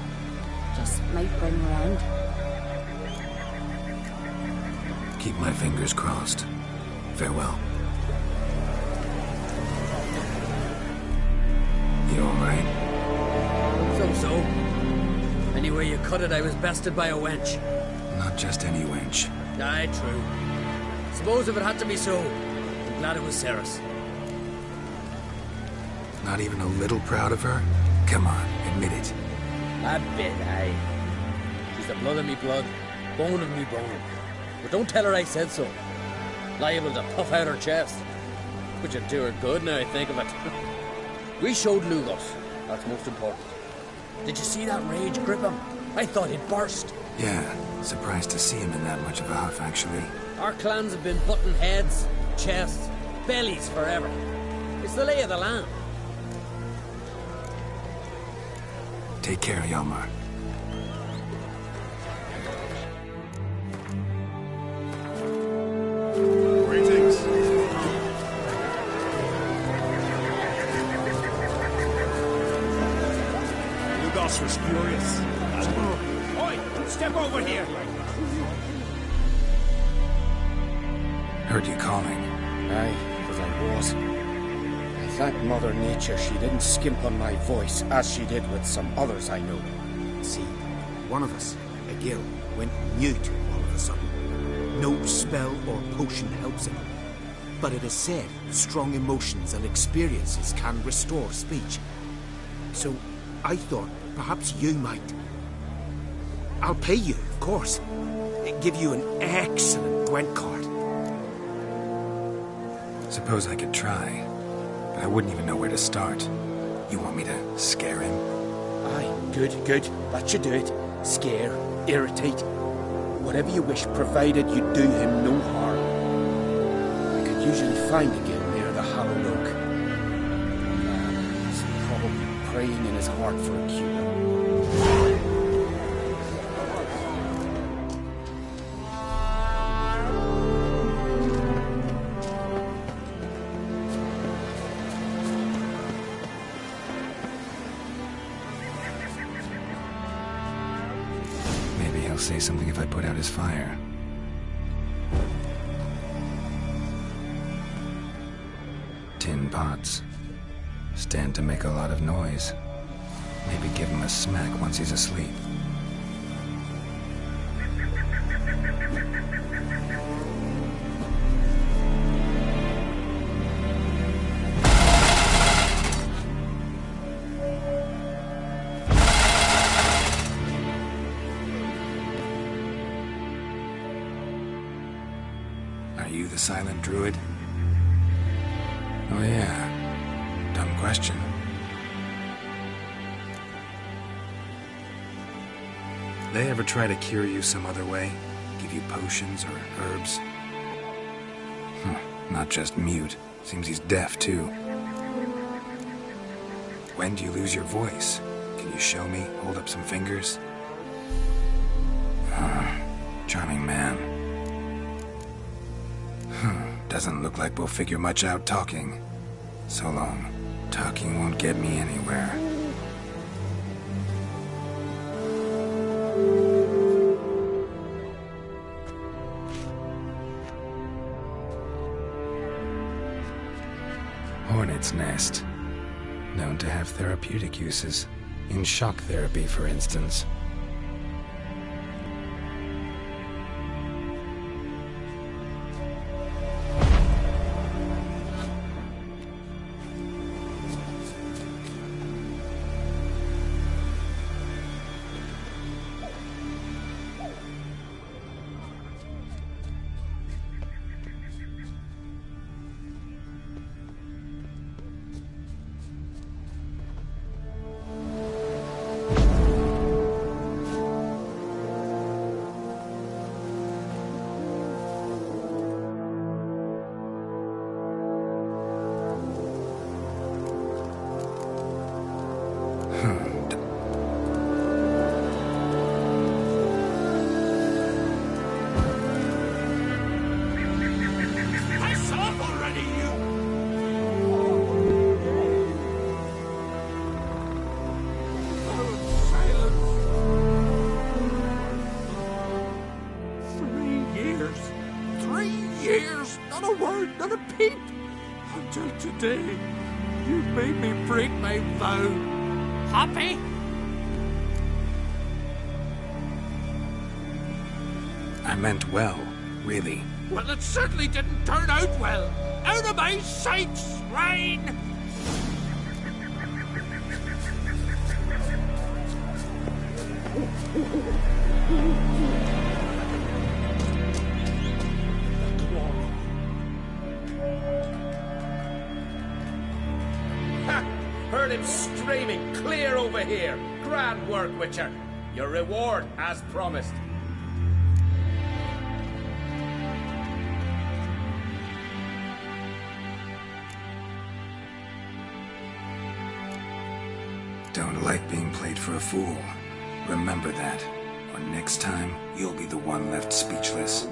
S9: Just might bring round.
S3: Keep my fingers crossed. Farewell. You alright?
S7: So. Anyway you cut it, I was bested by a wench.
S3: Not just any wench.
S7: Aye, true. Suppose if it had to be so, I'm glad it was Cerys.
S3: Not even a little proud of her? Come on, admit it.
S7: A bit, aye. She's the blood of me blood, bone of me bone. But don't tell her I said so. Liable to puff out her chest. Which would do her good now I think of it. We showed Lugos. That's most important. Did you see that rage grip him? I thought he'd burst.
S3: Yeah, surprised to see him in that much of a huff, actually.
S7: Our clans have been butting heads, chests, bellies forever. It's the lay of the land.
S3: Take care, Hjalmar.
S14: Greetings.
S4: Lugos was furious. Oi! Step over here!
S3: Heard you calling.
S2: Aye, because I was. I thank Mother Nature she didn't skimp on my voice, as she did with some others I know.
S17: See, one of us, a Gil, went mute all of a sudden. No spell or potion helps him. But it is said strong emotions and experiences can restore speech. So I thought perhaps you might. I'll pay you, of course. Give you an excellent Gwent card.
S3: Suppose I could try, but I wouldn't even know where to start. You want me to scare him?
S2: Aye, good. That should do it. Scare, irritate, whatever you wish, provided you do him no harm. I could usually find a Gil near the Hallowed Oak. He's probably praying in his heart for a cure.
S3: Maybe he'll say something if I put out his fire. pots. Stand to make a lot of noise. Maybe give him a smack once he's asleep. Are you the silent druid? Oh yeah. Dumb question. They ever try to cure you some other way? Give you potions or herbs? Not just mute. Seems he's deaf too. When do you lose your voice? Can you show me? Hold up some fingers? Charming man. Doesn't look like we'll figure much out talking. So long. Talking won't get me anywhere. Hornet's nest. Known to have therapeutic uses. In shock therapy, for instance.
S15: Today, you made me break my vow. Happy?
S3: I meant well, really.
S15: Well, it certainly didn't turn out well. Out of my sight, swine!
S2: Heard him screaming clear over here. Grand work, Witcher. Your reward as promised.
S3: Don't like being played for a fool. Remember that. Or next time, you'll be the one left speechless.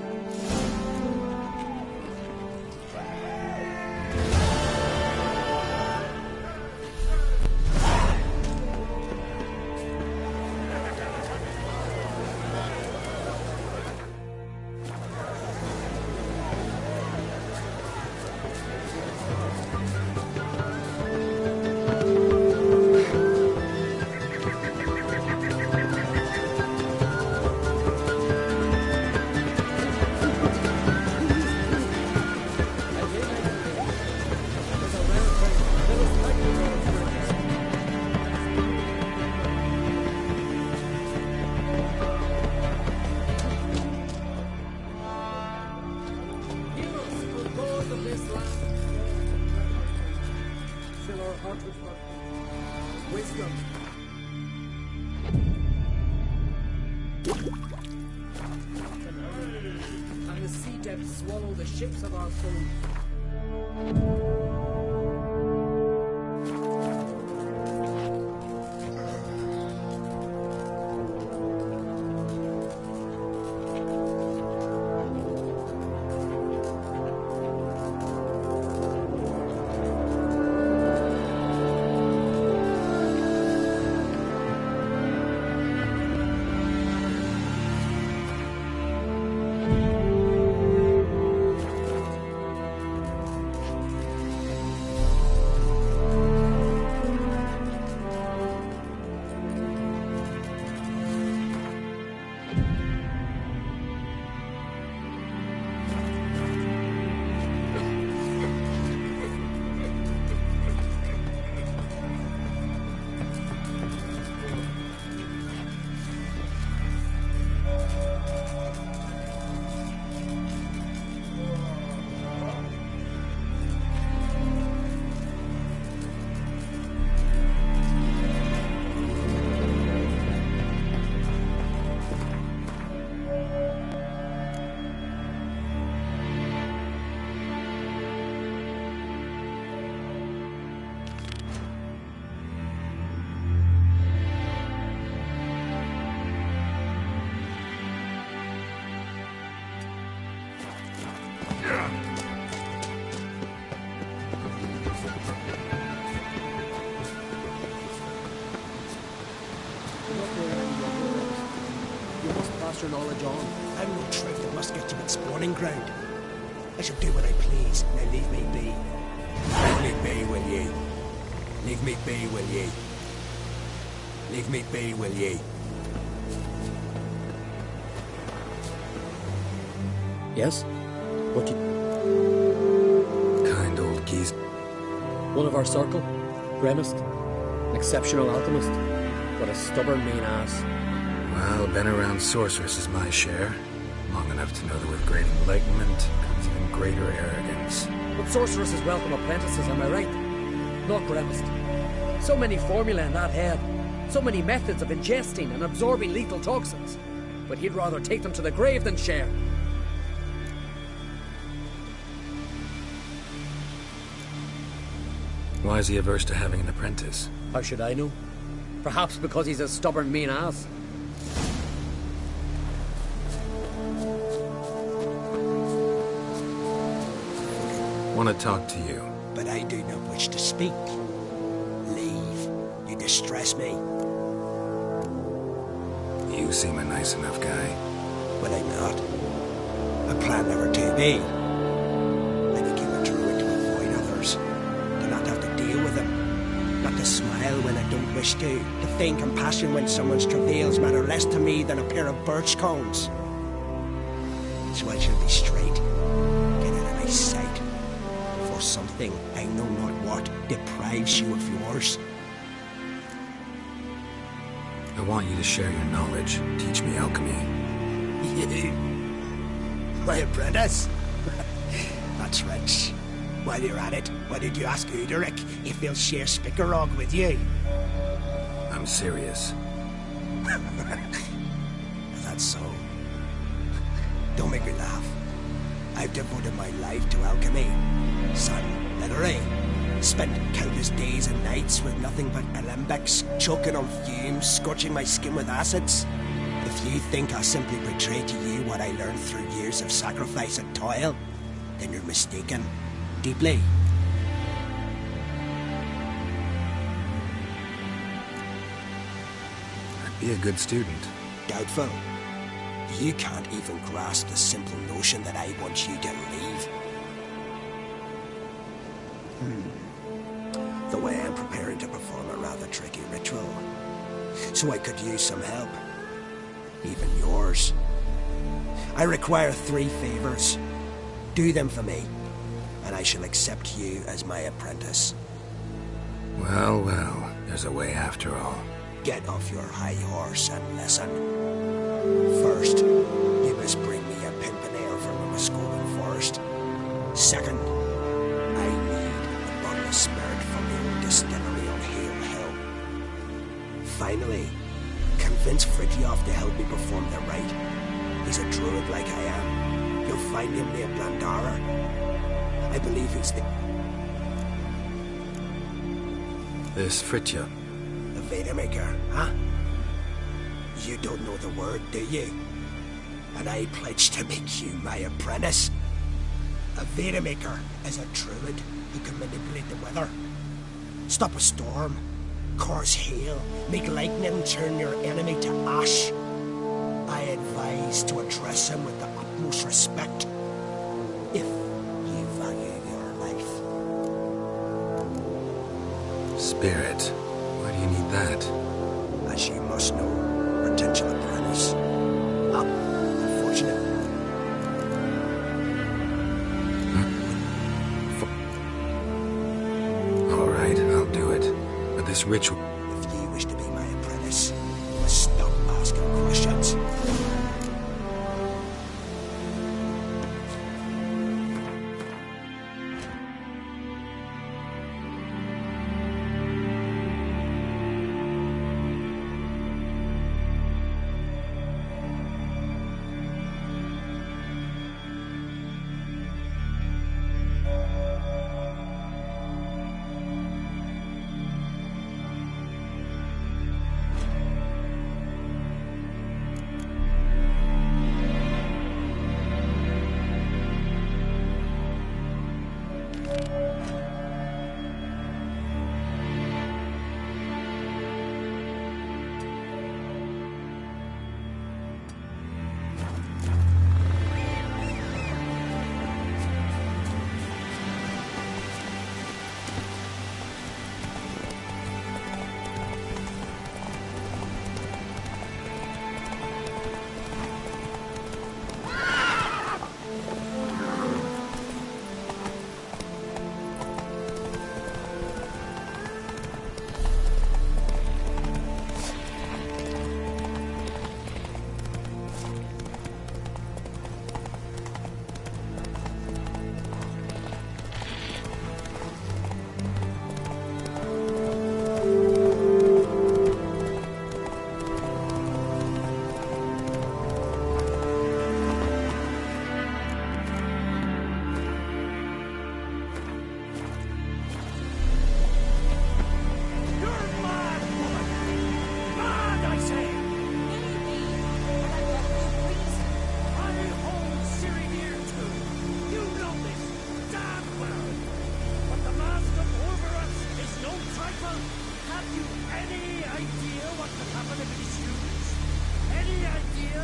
S2: And the sea depths swallow the ships of our foes.
S7: You must pass your knowledge on.
S18: I'm no truth that must get you its spawning ground. I shall do what I please. Now leave me be.
S3: Leave me be, will ye? Leave me be, will ye? Leave me be, will ye?
S7: Yes? What you...
S3: Kind old geese.
S7: One of our circle? Gremist? An exceptional alchemist? But a stubborn, mean ass.
S3: Well, been around sorceress is my share. Long enough to know that with great enlightenment comes even greater arrogance.
S7: But sorceresses welcome apprentices, am I right? Not Gremist. So many formulae in that head. So many methods of ingesting and absorbing lethal toxins. But he'd rather take them to the grave than share.
S3: Why is he averse to having an apprentice?
S7: How should I know? Perhaps because he's a stubborn, mean ass.
S3: Want to talk to you.
S18: But I do not wish to speak. Leave. You distress me.
S3: You seem a nice enough guy.
S18: But I'm not. I plan never to be. I became a druid to avoid others. To not have to deal with them. Not to smile when I don't wish to. To feign compassion when someone's travails matter less to me than a pair of birch cones. So I shall be straight. Get out of my sight. For something, I know not what, deprives you of yours.
S3: I want you to share your knowledge. Teach me alchemy.
S18: You? My apprentice? That's rich. While you're at it, why did you ask Uderic if he'll share Spickerog with you?
S3: I'm serious.
S18: That's so. Don't make me laugh. I've devoted my life to alchemy. Son, literally. Spent countless days and nights with nothing but alembics, choking on fumes, scorching my skin with acids. If you think I simply portray to you what I learned through years of sacrifice and toil, then you're mistaken. Deeply.
S3: I'd be a good student.
S18: Doubtful. You can't even grasp the simple notion that I want you to leave. The way I'm preparing to perform a rather tricky ritual. So I could use some help. Even yours. I require 3 favors. Do them for me, and I shall accept you as my apprentice.
S3: Well, well, there's a way after all.
S18: Get off your high horse and listen. First, you must bring me a pimpernel from the Muscovian forest. Second, I need a bottle of spirit from the old distillery on Hale Hill. Finally, convince Fridtjof to help me perform the rite. He's a druid like I am. You'll find him near Blandara. I believe he's the...
S3: This Fridtjof.
S18: The Vedamaker, huh? You don't know the word, do you? And I pledge to make you my apprentice. A Vedamaker is a druid who can manipulate the weather. Stop a storm, cause hail, make lightning turn your enemy to ash. I advise to address him with the utmost respect, if you value your life.
S3: Spirit. Why do you need that?
S18: As you must know, potential apprentice. Unfortunate.
S3: All right, I'll do it. But this ritual...
S18: If you wish to be my apprentice, you must stop asking questions.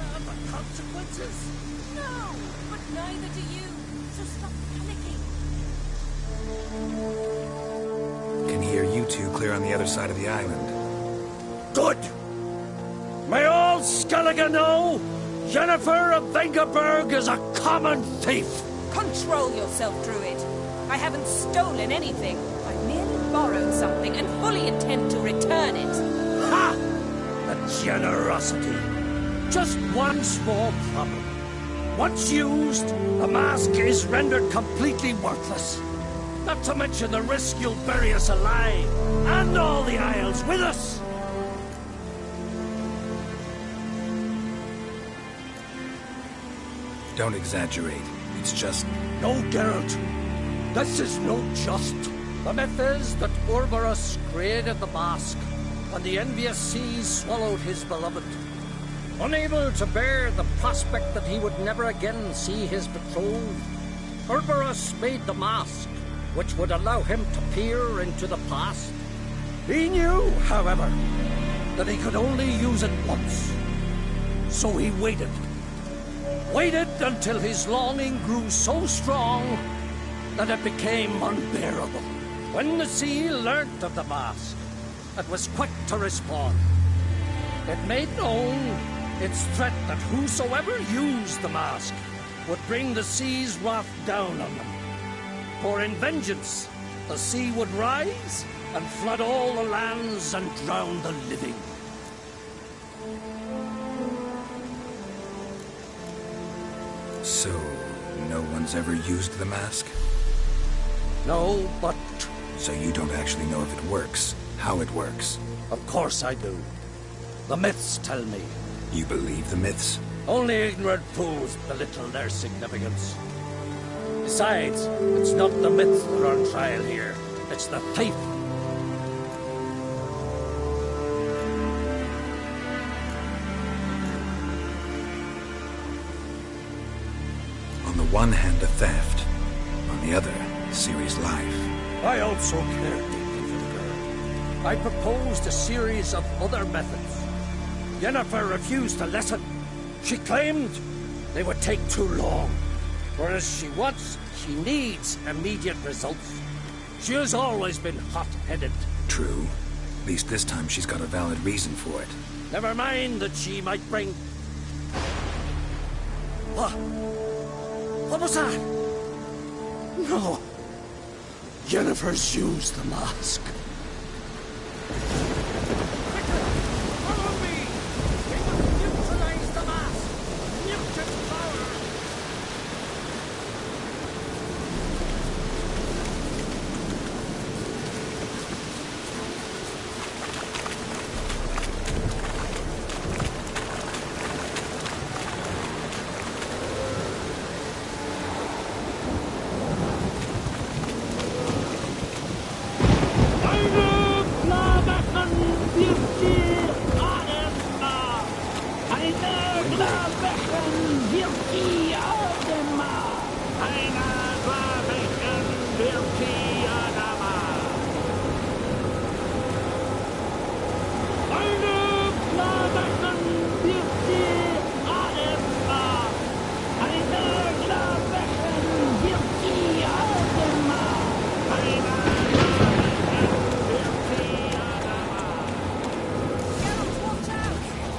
S10: understand the consequences?
S11: No, but neither do you. So stop panicking.
S3: Can hear you two clear on the other side of the island.
S10: Good! May all Skellige know Jennifer of Vengerberg is a common thief!
S19: Control yourself, Druid. I haven't stolen anything. I've merely borrowed something and fully intend to return it.
S10: Ha! The generosity. Just one small problem. Once used, the mask is rendered completely worthless. Not to mention the risk you'll bury us alive, and all the Isles with us.
S3: Don't exaggerate. It's just...
S10: No, Geralt. This is no just. The myth is that Urberus created the mask when the envious seas swallowed his beloved. Unable to bear the prospect that he would never again see his betrothed, Urberus made the mask, which would allow him to peer into the past. He knew, however, that he could only use it once. So he waited. Waited until his longing grew so strong that it became unbearable. When the sea learnt of the mask, it was quick to respond. It made known its threat that whosoever used the mask would bring the sea's wrath down on them. For in vengeance, the sea would rise and flood all the lands and drown the living.
S3: So, no one's ever used the mask?
S10: No, but...
S3: So you don't actually know if it works, how it works?
S10: Of course I do. The myths tell me.
S3: You believe the myths?
S10: Only ignorant fools belittle their significance. Besides, it's not the myths that are on trial here. It's the thief.
S3: On the one hand, the theft. On the other, Ciri's life.
S10: I also care deeply for the girl. I proposed a series of other methods. Yennefer refused to listen. She claimed they would take too long. Whereas she needs immediate results. She has always been hot-headed.
S3: True. At least this time she's got a valid reason for it.
S10: Never mind that she might bring... What? What was that? No. Yennefer's used the mask.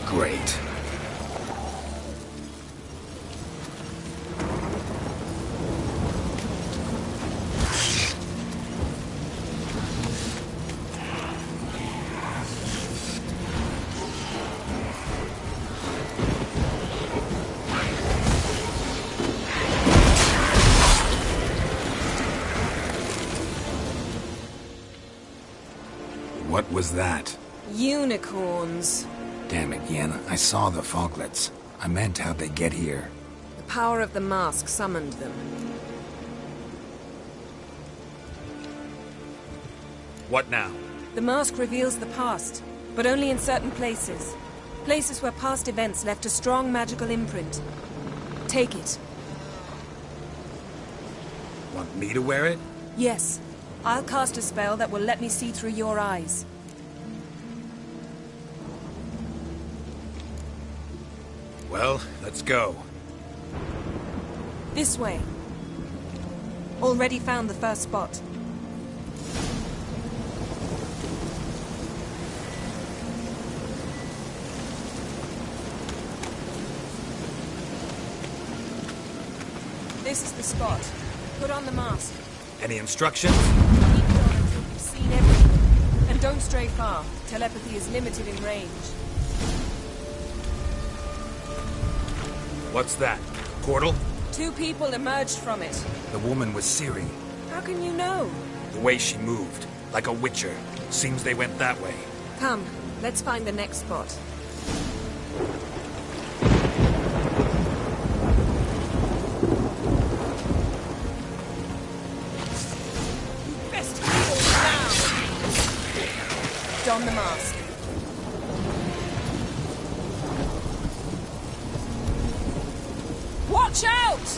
S3: Great. What was that?
S19: Unicorns.
S3: Damn it, Yen. I saw the foglets. I meant how'd they get here.
S19: The power of the mask summoned them.
S16: What now?
S19: The mask reveals the past, but only in certain places. Places where past events left a strong magical imprint. Take it.
S3: Want me to wear it?
S19: Yes. I'll cast a spell that will let me see through your eyes.
S14: Well, let's go.
S19: This way. Already found the first spot. This is the spot. Put on the mask.
S14: Any instructions?
S19: Keep it on until you've seen everything. And don't stray far. Telepathy is limited in range.
S14: What's that? Portal?
S19: 2 people emerged from it.
S14: The woman was Ciri.
S19: How can you know?
S14: The way she moved. Like a witcher. Seems they went that way.
S19: Come, let's find the next spot. Best heal now! Don the mask. Watch out!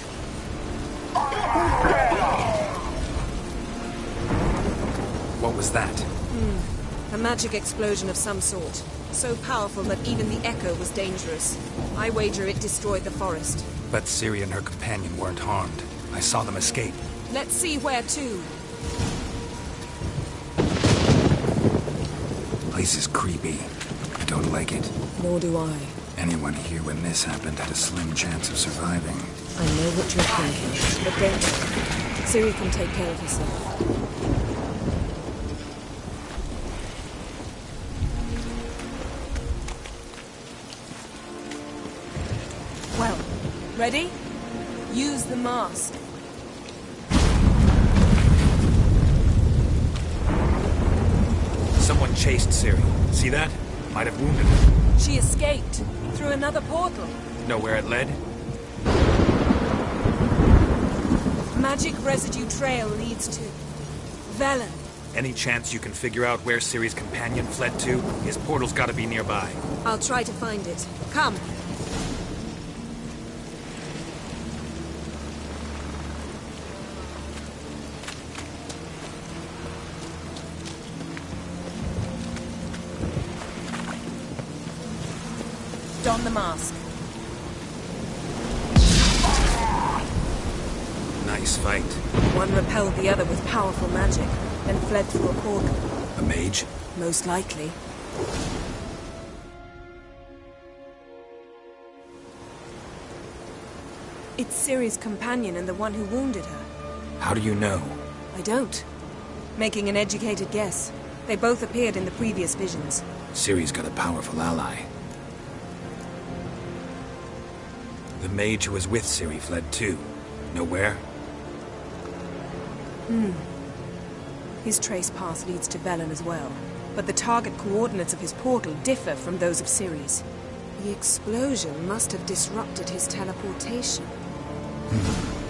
S14: What was that?
S19: A magic explosion of some sort. So powerful that even the echo was dangerous. I wager it destroyed the forest.
S14: But Ciri and her companion weren't harmed. I saw them escape.
S19: Let's see where to.
S3: Place is creepy. I don't like it.
S19: Nor do I.
S3: Anyone here when this happened had a slim chance of surviving.
S19: I know what you're thinking, but don't worry. Ciri can take care of herself. Well, ready? Use the mask.
S14: Someone chased Ciri. See that? Might have wounded her.
S19: She escaped through another portal.
S14: Know where it led?
S19: Magic residue trail leads to Velen.
S14: Any chance you can figure out where Ciri's companion fled to? His portal's gotta be nearby.
S19: I'll try to find it. Come. Don the mask.
S14: Nice fight.
S19: One repelled the other with powerful magic, then fled through a portal.
S14: A mage?
S19: Most likely. It's Ciri's companion and the one who wounded her.
S14: How do you know?
S19: I don't. Making an educated guess. They both appeared in the previous visions.
S14: Ciri's got a powerful ally. The mage who was with Ciri fled too. Know where?
S19: His trace path leads to Velen as well. But the target coordinates of his portal differ from those of Ciri's. The explosion must have disrupted his teleportation.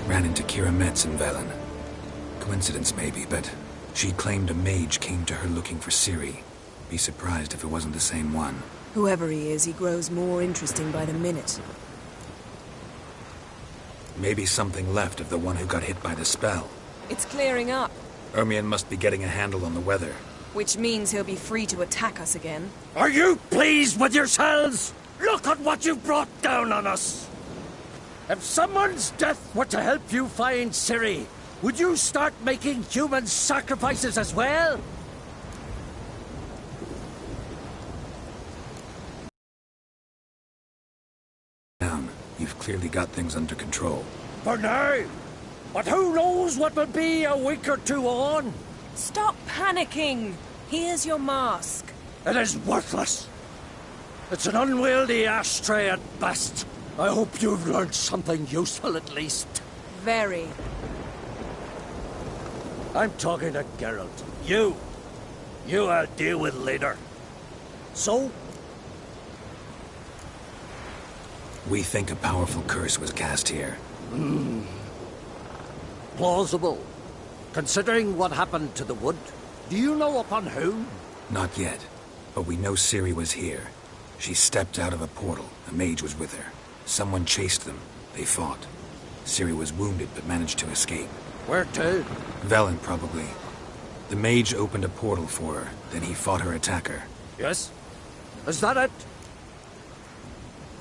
S3: Ran into Kira Metz in Velen. Coincidence maybe, but she claimed a mage came to her looking for Ciri. Be surprised if it wasn't the same one.
S19: Whoever he is, he grows more interesting by the minute.
S3: Maybe something left of the one who got hit by the spell.
S19: It's clearing up.
S14: Ermion must be getting a handle on the weather.
S19: Which means he'll be free to attack us again.
S10: Are you pleased with yourselves? Look at what you brought down on us! If someone's death were to help you find Ciri, would you start making human sacrifices as well?
S3: Down. You've clearly got things under control.
S10: For now. But who knows what will be a week or two on?
S19: Stop panicking! Here's your mask.
S10: It is worthless. It's an unwieldy ashtray at best. I hope you've learned something useful at least.
S19: Very.
S10: I'm talking to Geralt. You I'll deal with later. So?
S3: We think a powerful curse was cast here.
S10: Plausible. Considering what happened to the wood, do you know upon whom?
S3: Not yet, but we know Ciri was here. She stepped out of a portal. A mage was with her. Someone chased them. They fought. Ciri was wounded but managed to escape.
S10: Where to?
S3: Velen, probably. The mage opened a portal for her, then he fought her attacker.
S10: Yes? Is that it?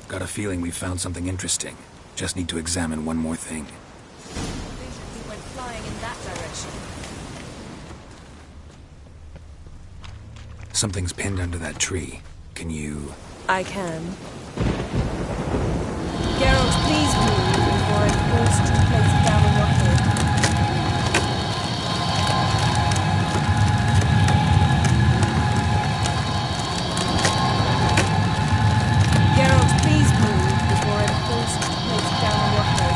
S3: Got a feeling we found something interesting. Just need to examine one more thing.
S19: He went flying in that direction.
S3: Something's pinned under that tree. Can you...
S19: I can. Geralt, please move before I'm forced to place it down on your head. Geralt, please move before I'm forced to place it down on your head.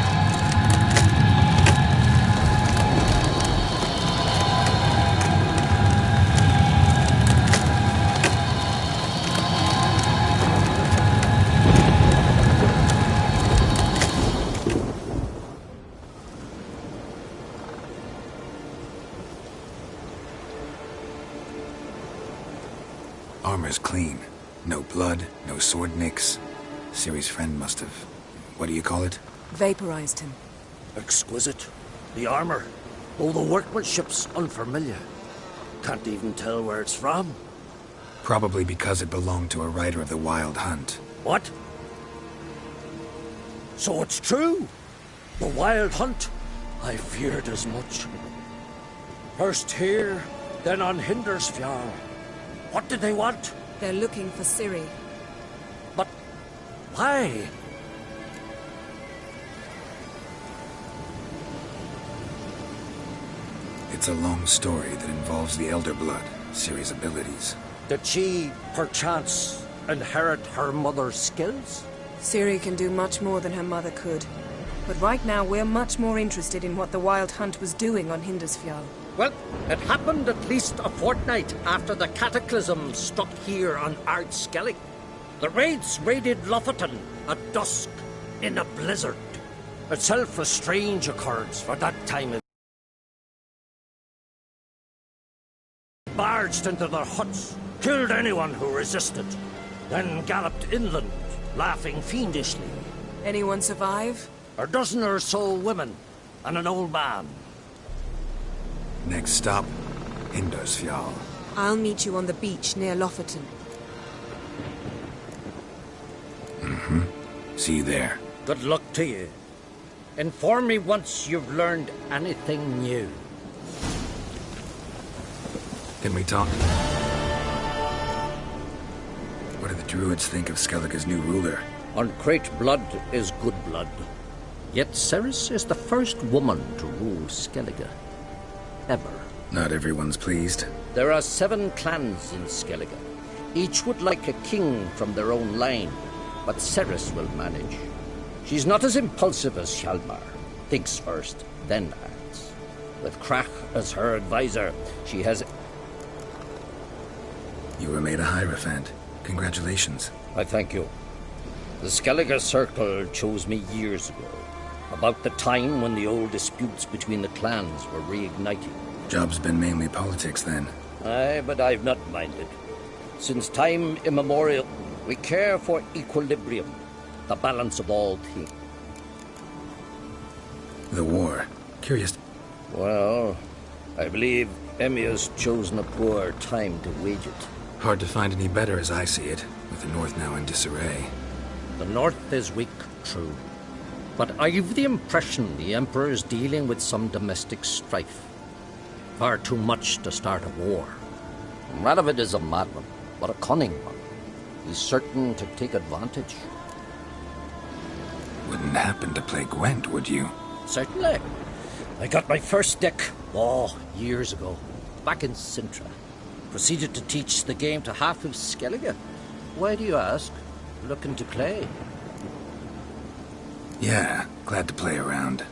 S3: Armor's clean. No blood, no sword nicks. Ciri's friend must have... what do you call it?
S19: Vaporized him.
S2: Exquisite. The armor, though the workmanship's unfamiliar. Can't even tell where it's from.
S3: Probably because it belonged to a rider of the Wild Hunt.
S2: What? So it's true? The Wild Hunt? I feared as much. First here, then on Hindersfjall. What did they want?
S19: They're looking for Ciri.
S2: But why?
S3: It's a long story that involves the Elder Blood, Ciri's abilities.
S2: Did she, perchance, inherit her mother's skills?
S19: Ciri can do much more than her mother could. But right now, we're much more interested in what the Wild Hunt was doing on Hindersfjall.
S2: Well, it happened at least a fortnight after the cataclysm struck here on Ard Skellig. The raids raided Lofoten at dusk in a blizzard. Itself a strange occurrence for that time of barged into their huts, killed anyone who resisted, then galloped inland, laughing fiendishly.
S19: Anyone survive?
S2: A dozen or so women, and an old man.
S3: Next stop, Hindersfjall.
S19: I'll meet you on the beach near Lofoten.
S3: Mm-hmm. See you there.
S2: Good luck to you. Inform me once you've learned anything new.
S3: Can we talk? What do the druids think of Skellige's new ruler?
S2: Uncrate blood is good blood. Yet Cerys is the first woman to rule Skellige. Ever.
S3: Not everyone's pleased.
S2: There are 7 clans in Skellige. Each would like a king from their own line, but Cerys will manage. She's not as impulsive as Hjalmar. Thinks first, then acts. With Crach as her advisor, she has...
S3: You were made a Hierophant. Congratulations.
S2: I thank you. The Skellige Circle chose me years ago, about the time when the old disputes between the clans were reigniting.
S3: Job's been mainly politics, then.
S2: Aye, but I've not minded. Since time immemorial, we care for equilibrium, the balance of all things.
S3: The war. Curious.
S2: Well, I believe Emmia's chosen a poor time to wage it.
S3: Hard to find any better as I see it, with the North now in disarray.
S2: The North is weak, true. But I've the impression the Emperor is dealing with some domestic strife. Far too much to start a war. Radovid is a madman, but a cunning one. He's certain to take advantage.
S3: Wouldn't happen to play Gwent, would you?
S2: Certainly. I got my first deck, years ago, back in Sintra. Proceeded to teach the game to half of Skellige. Why do you ask? Looking to play?
S3: Yeah, glad to play around.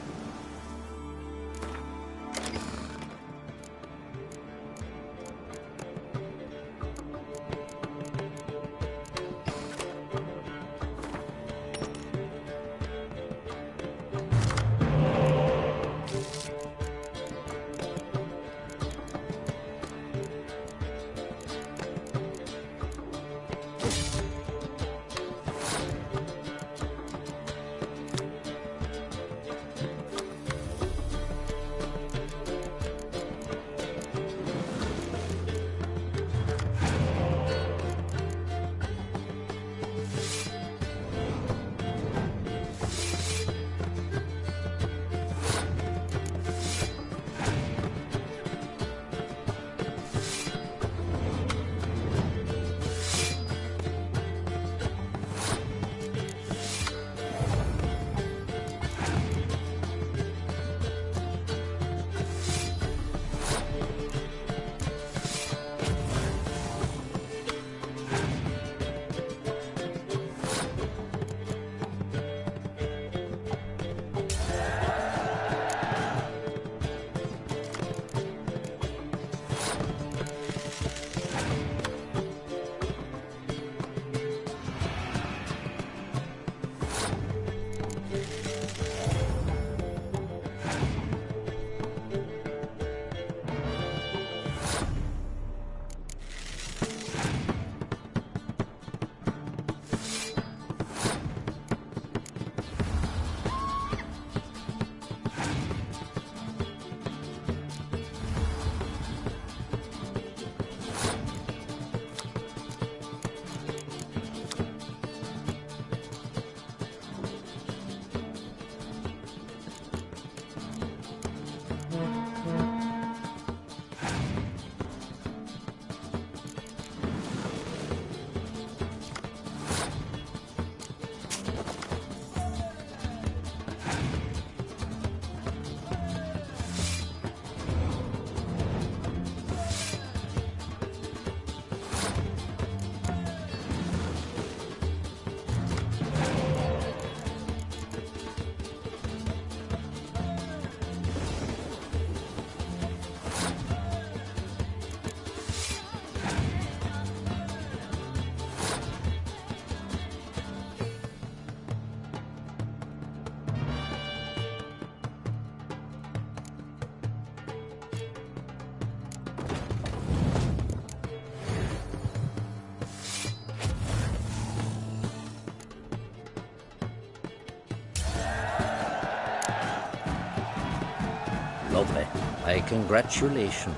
S2: Lovely. My congratulations.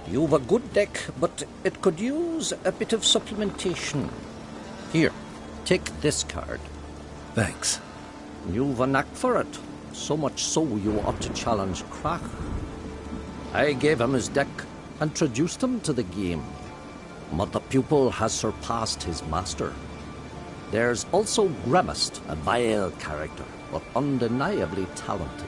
S2: You've a good deck, but it could use a bit of supplementation. Here, take this card.
S3: Thanks.
S2: You've a knack for it. So much so you ought to challenge Crach. I gave him his deck, introduced him to the game. But the pupil has surpassed his master. There's also Grimist, a vile character, but undeniably talented.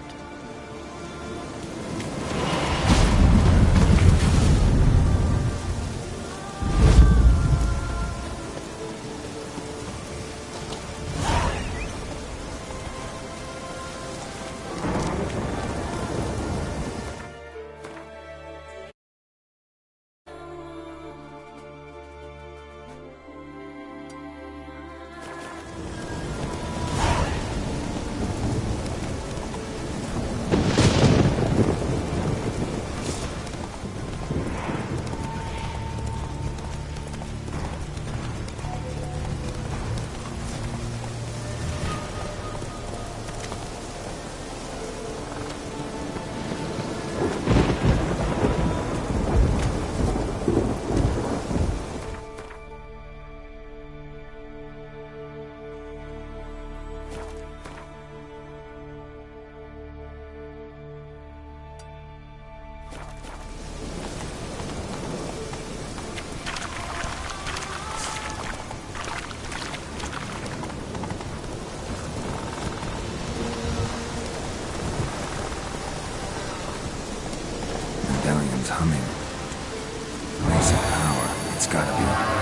S3: Humming. Lace of power. It's gotta be.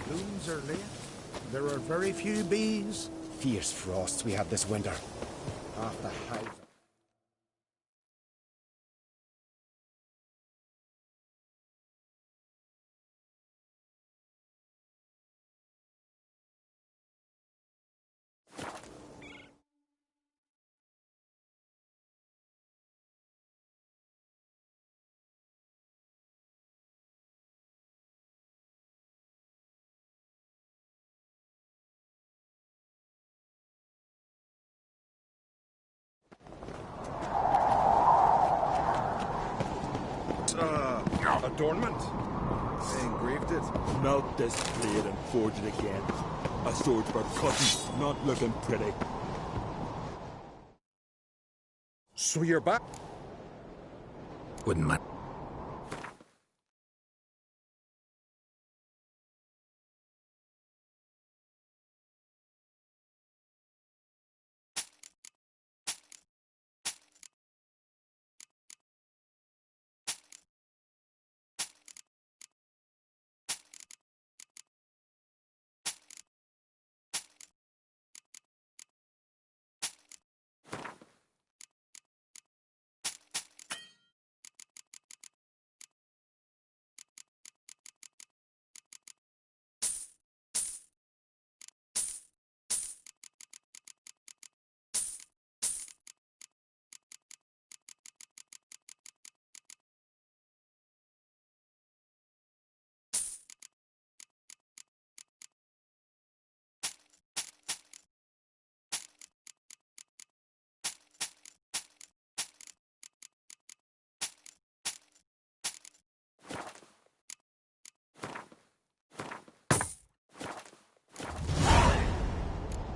S18: Blooms are late. There are very few bees.
S17: Fierce frosts we had this winter. Half the hive.
S16: Adornment. They engraved it.
S20: Melt this blade and forge it again. A sword for cutting, not looking pretty.
S16: So you're back?
S3: Wouldn't mind.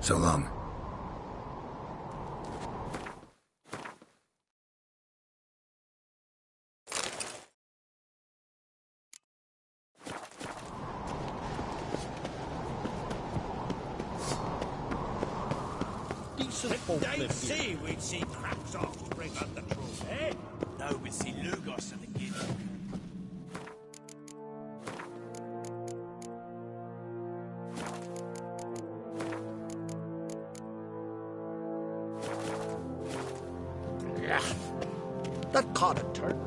S3: So long.
S10: They'd say we'd see cracks off to bring out the truth, eh?
S13: Now we see Lugos and the Gid.
S18: That caught a turn.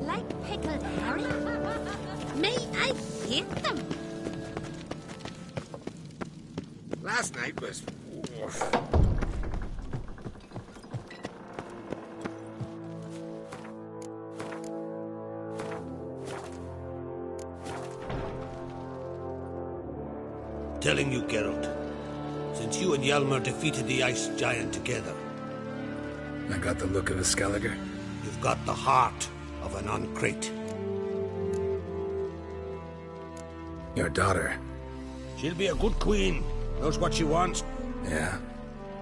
S21: Like pickled herring? May I hate them?
S1: Last night was... Telling you, Geralt, since you and Hjalmar defeated the Ice Giant together...
S3: I got the look of a Skelliger.
S1: You've got the heart of an Uncrate.
S3: Your daughter.
S1: She'll be a good queen. Knows what she wants.
S3: Yeah?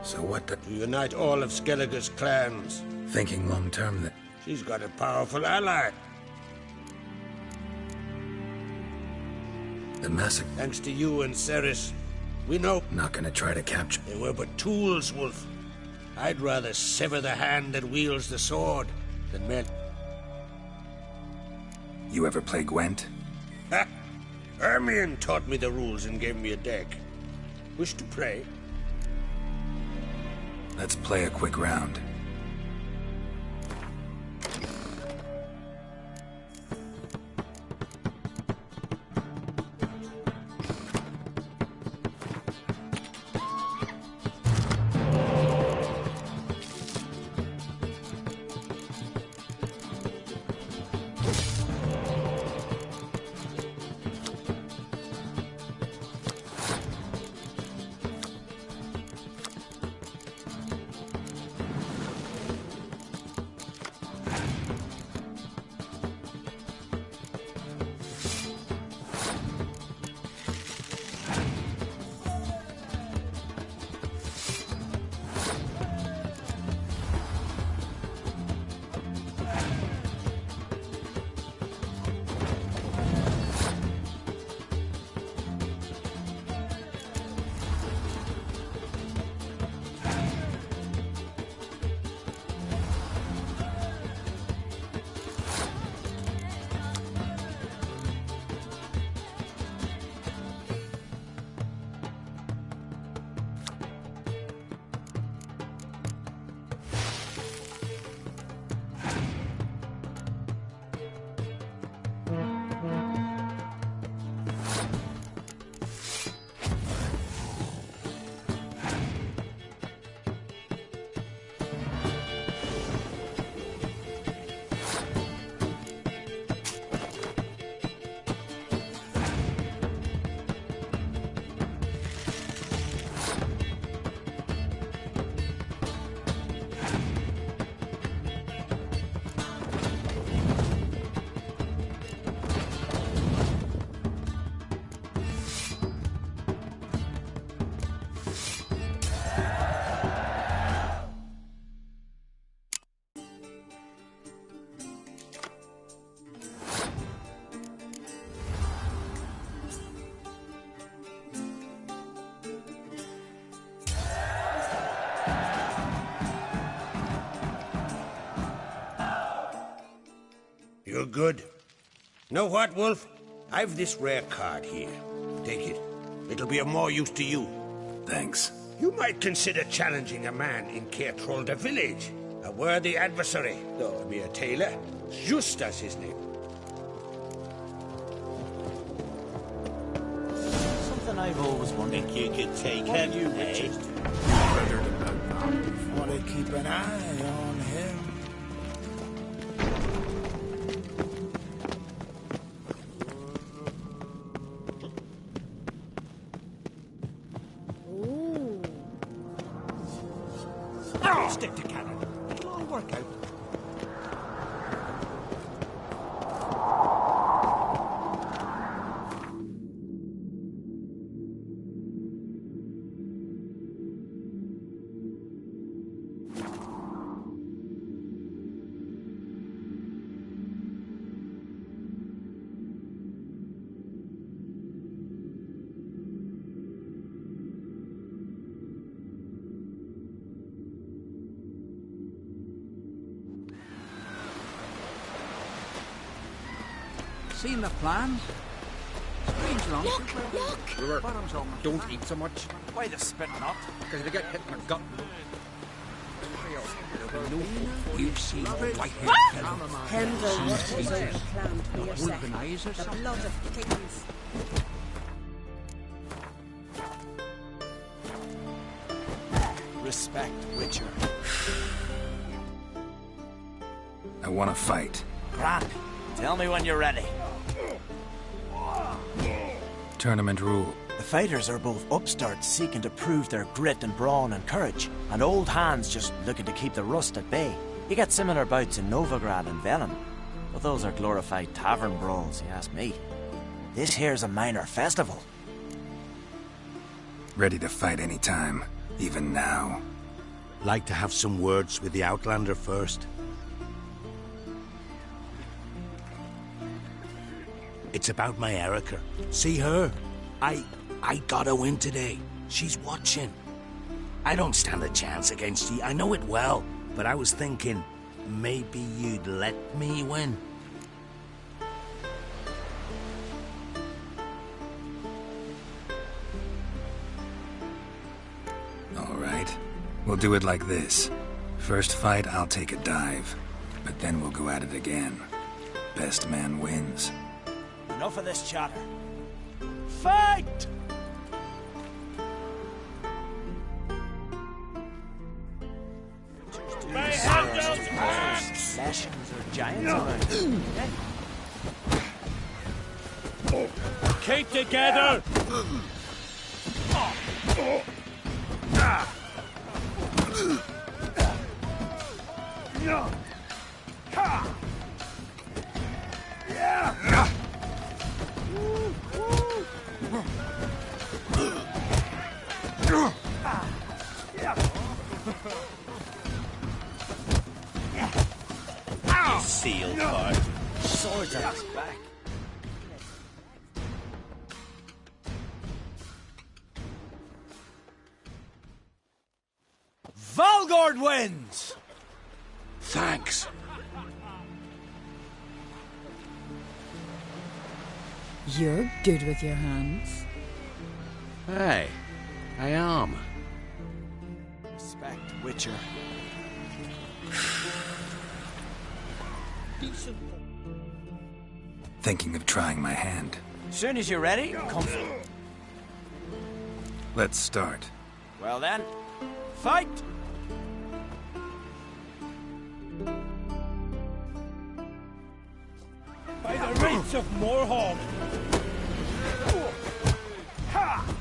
S3: So what the...
S1: To unite all of Skellige's clans.
S3: Thinking long-term that...
S1: She's got a powerful ally.
S3: The massacre...
S1: Thanks to you and Cerys. We know...
S3: Not gonna try to capture...
S1: They were but tools, Wolf. I'd rather sever the hand that wields the sword than men.
S3: You ever play Gwent?
S1: Ha! Ermion taught me the rules and gave me a deck. Wish to play?
S3: Let's play a quick round.
S1: You're good. Know what, Wolf? I've this rare card here. Take it. It'll be of more use to you.
S3: Thanks.
S1: You might consider challenging a man in Caer Trolder village. A worthy adversary, though a mere tailor. Justas his name.
S13: Something I've always wondered.
S18: Think you could take
S13: What
S18: him,
S13: do you
S18: eh?
S13: witches do?
S18: Want to keep an eye on him.
S13: Stick to cannon. It'll all work out.
S5: Seen the plans? Strange long.
S21: Look!
S14: Brewer, don't eat so much.
S5: Why the spit not?
S14: Because they get hit in the gut.
S5: You've seen white-haired
S21: Hendel, what was overclaimed for your sake?
S5: Wolven eyes or
S21: The
S5: something?
S21: blood of kings.
S18: Respect, Witcher.
S3: I want to fight.
S18: Grant, tell me when you're ready.
S3: Tournament rule.
S18: The fighters are both upstarts seeking to prove their grit and brawn and courage, and old hands just looking to keep the rust at bay. You get similar bouts in Novigrad and Velen, but those are glorified tavern brawls, you ask me. This here's a minor festival.
S3: Ready to fight anytime, even now.
S1: Like to have some words with the Outlander first. It's about my Erica. See her? I got a win today. She's watching. I don't stand a chance against you. I know it well. But I was thinking, maybe you'd let me win.
S3: All right. We'll do it like this. First fight, I'll take a dive. But then we'll go at it again. Best man wins.
S18: Enough of this chatter. Fight! Sessions or giants
S10: Keep together!
S18: Seal card. Swords on his back. Valgord wins!
S1: Thanks.
S6: You're good with your hands.
S1: Hey, I am.
S18: Respect, Witcher.
S3: Thinking of trying my hand.
S18: Soon as you're ready, come.
S3: Let's start.
S18: Well then, fight!
S10: By the rates of Morhaug!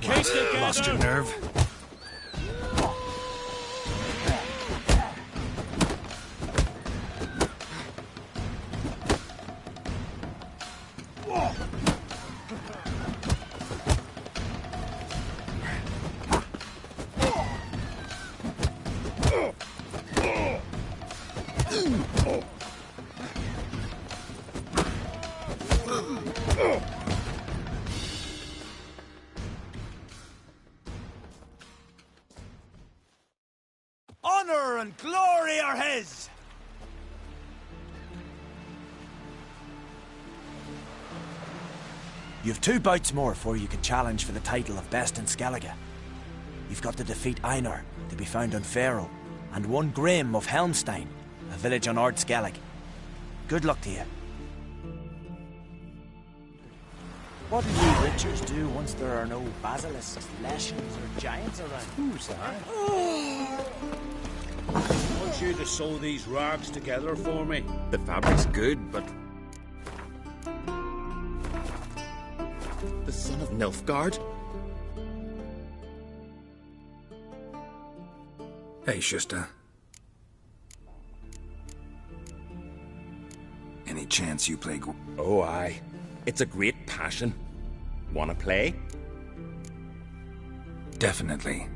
S10: Keep together!
S3: Lost your nerve?
S18: Honor and glory are his!
S12: You've 2 bouts more before you can challenge for the title of Best in Skellige. You've got to defeat Einar, to be found on Faroe, and 1 Grim of Helmstein, a village on Ard Skellig. Good luck to you. What do you witchers do once there are no basilisks, leshens, or giants around?
S10: Who's that? I want you to sew these rags together for me.
S15: The fabric's good, but... The son of Nilfgaard?
S3: Hey, Shusta. Any chance you play
S22: Oh, aye. It's a great passion. Wanna play?
S3: Definitely.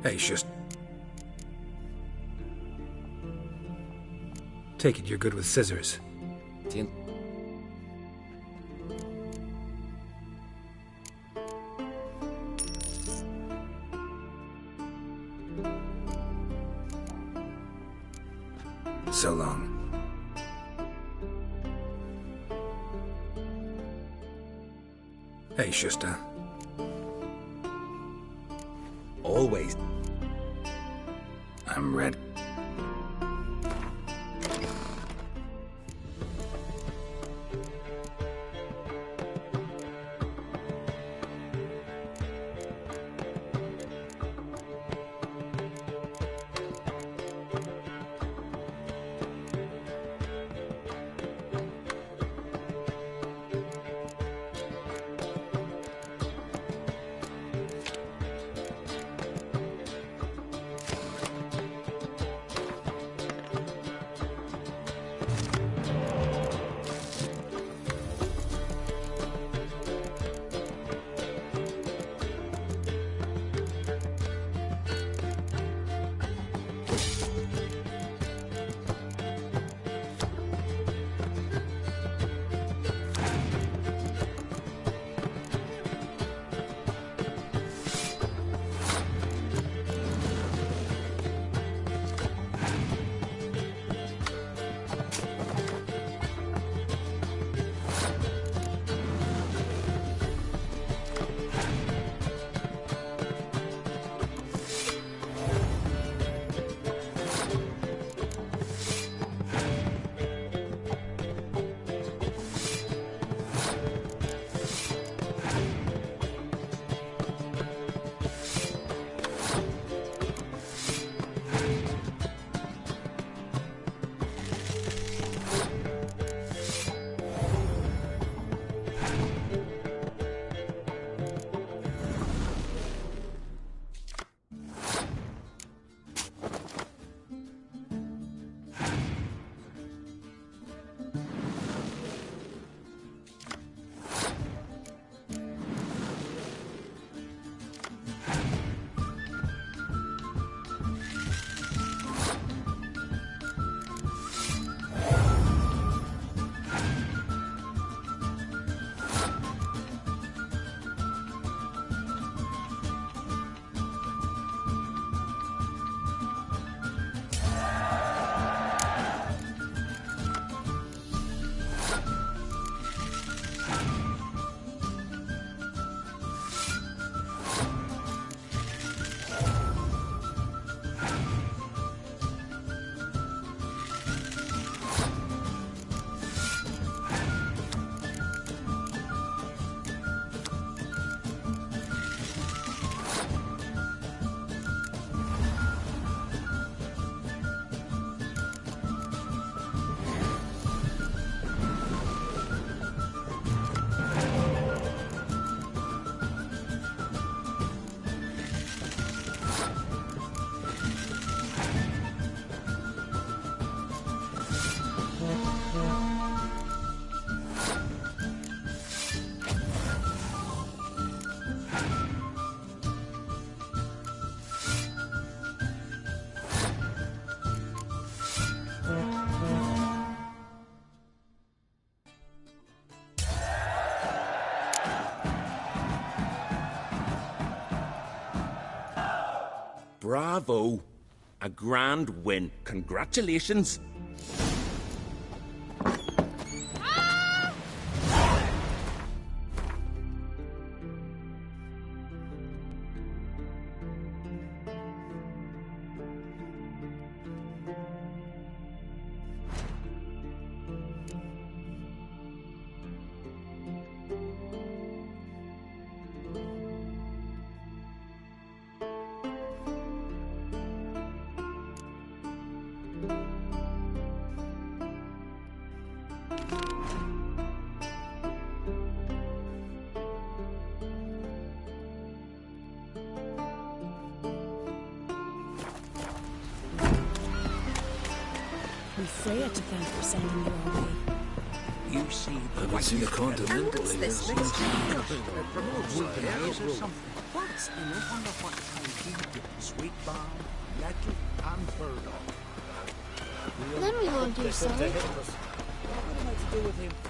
S3: Hey, Shusta. Take it you're good with scissors. So long. Hey, Shusta.
S22: Always.
S3: I'm ready.
S22: Bravo! A grand win. Congratulations.
S6: Freya to thank for sending you our way.
S5: You see,
S8: I haven't seen a continental here
S19: this
S8: since
S19: list?
S5: What's in it? Wonder what kind he did. Sweet bomb, nettle, and burdock.
S9: Then we won't do so.
S5: What am I to do with him?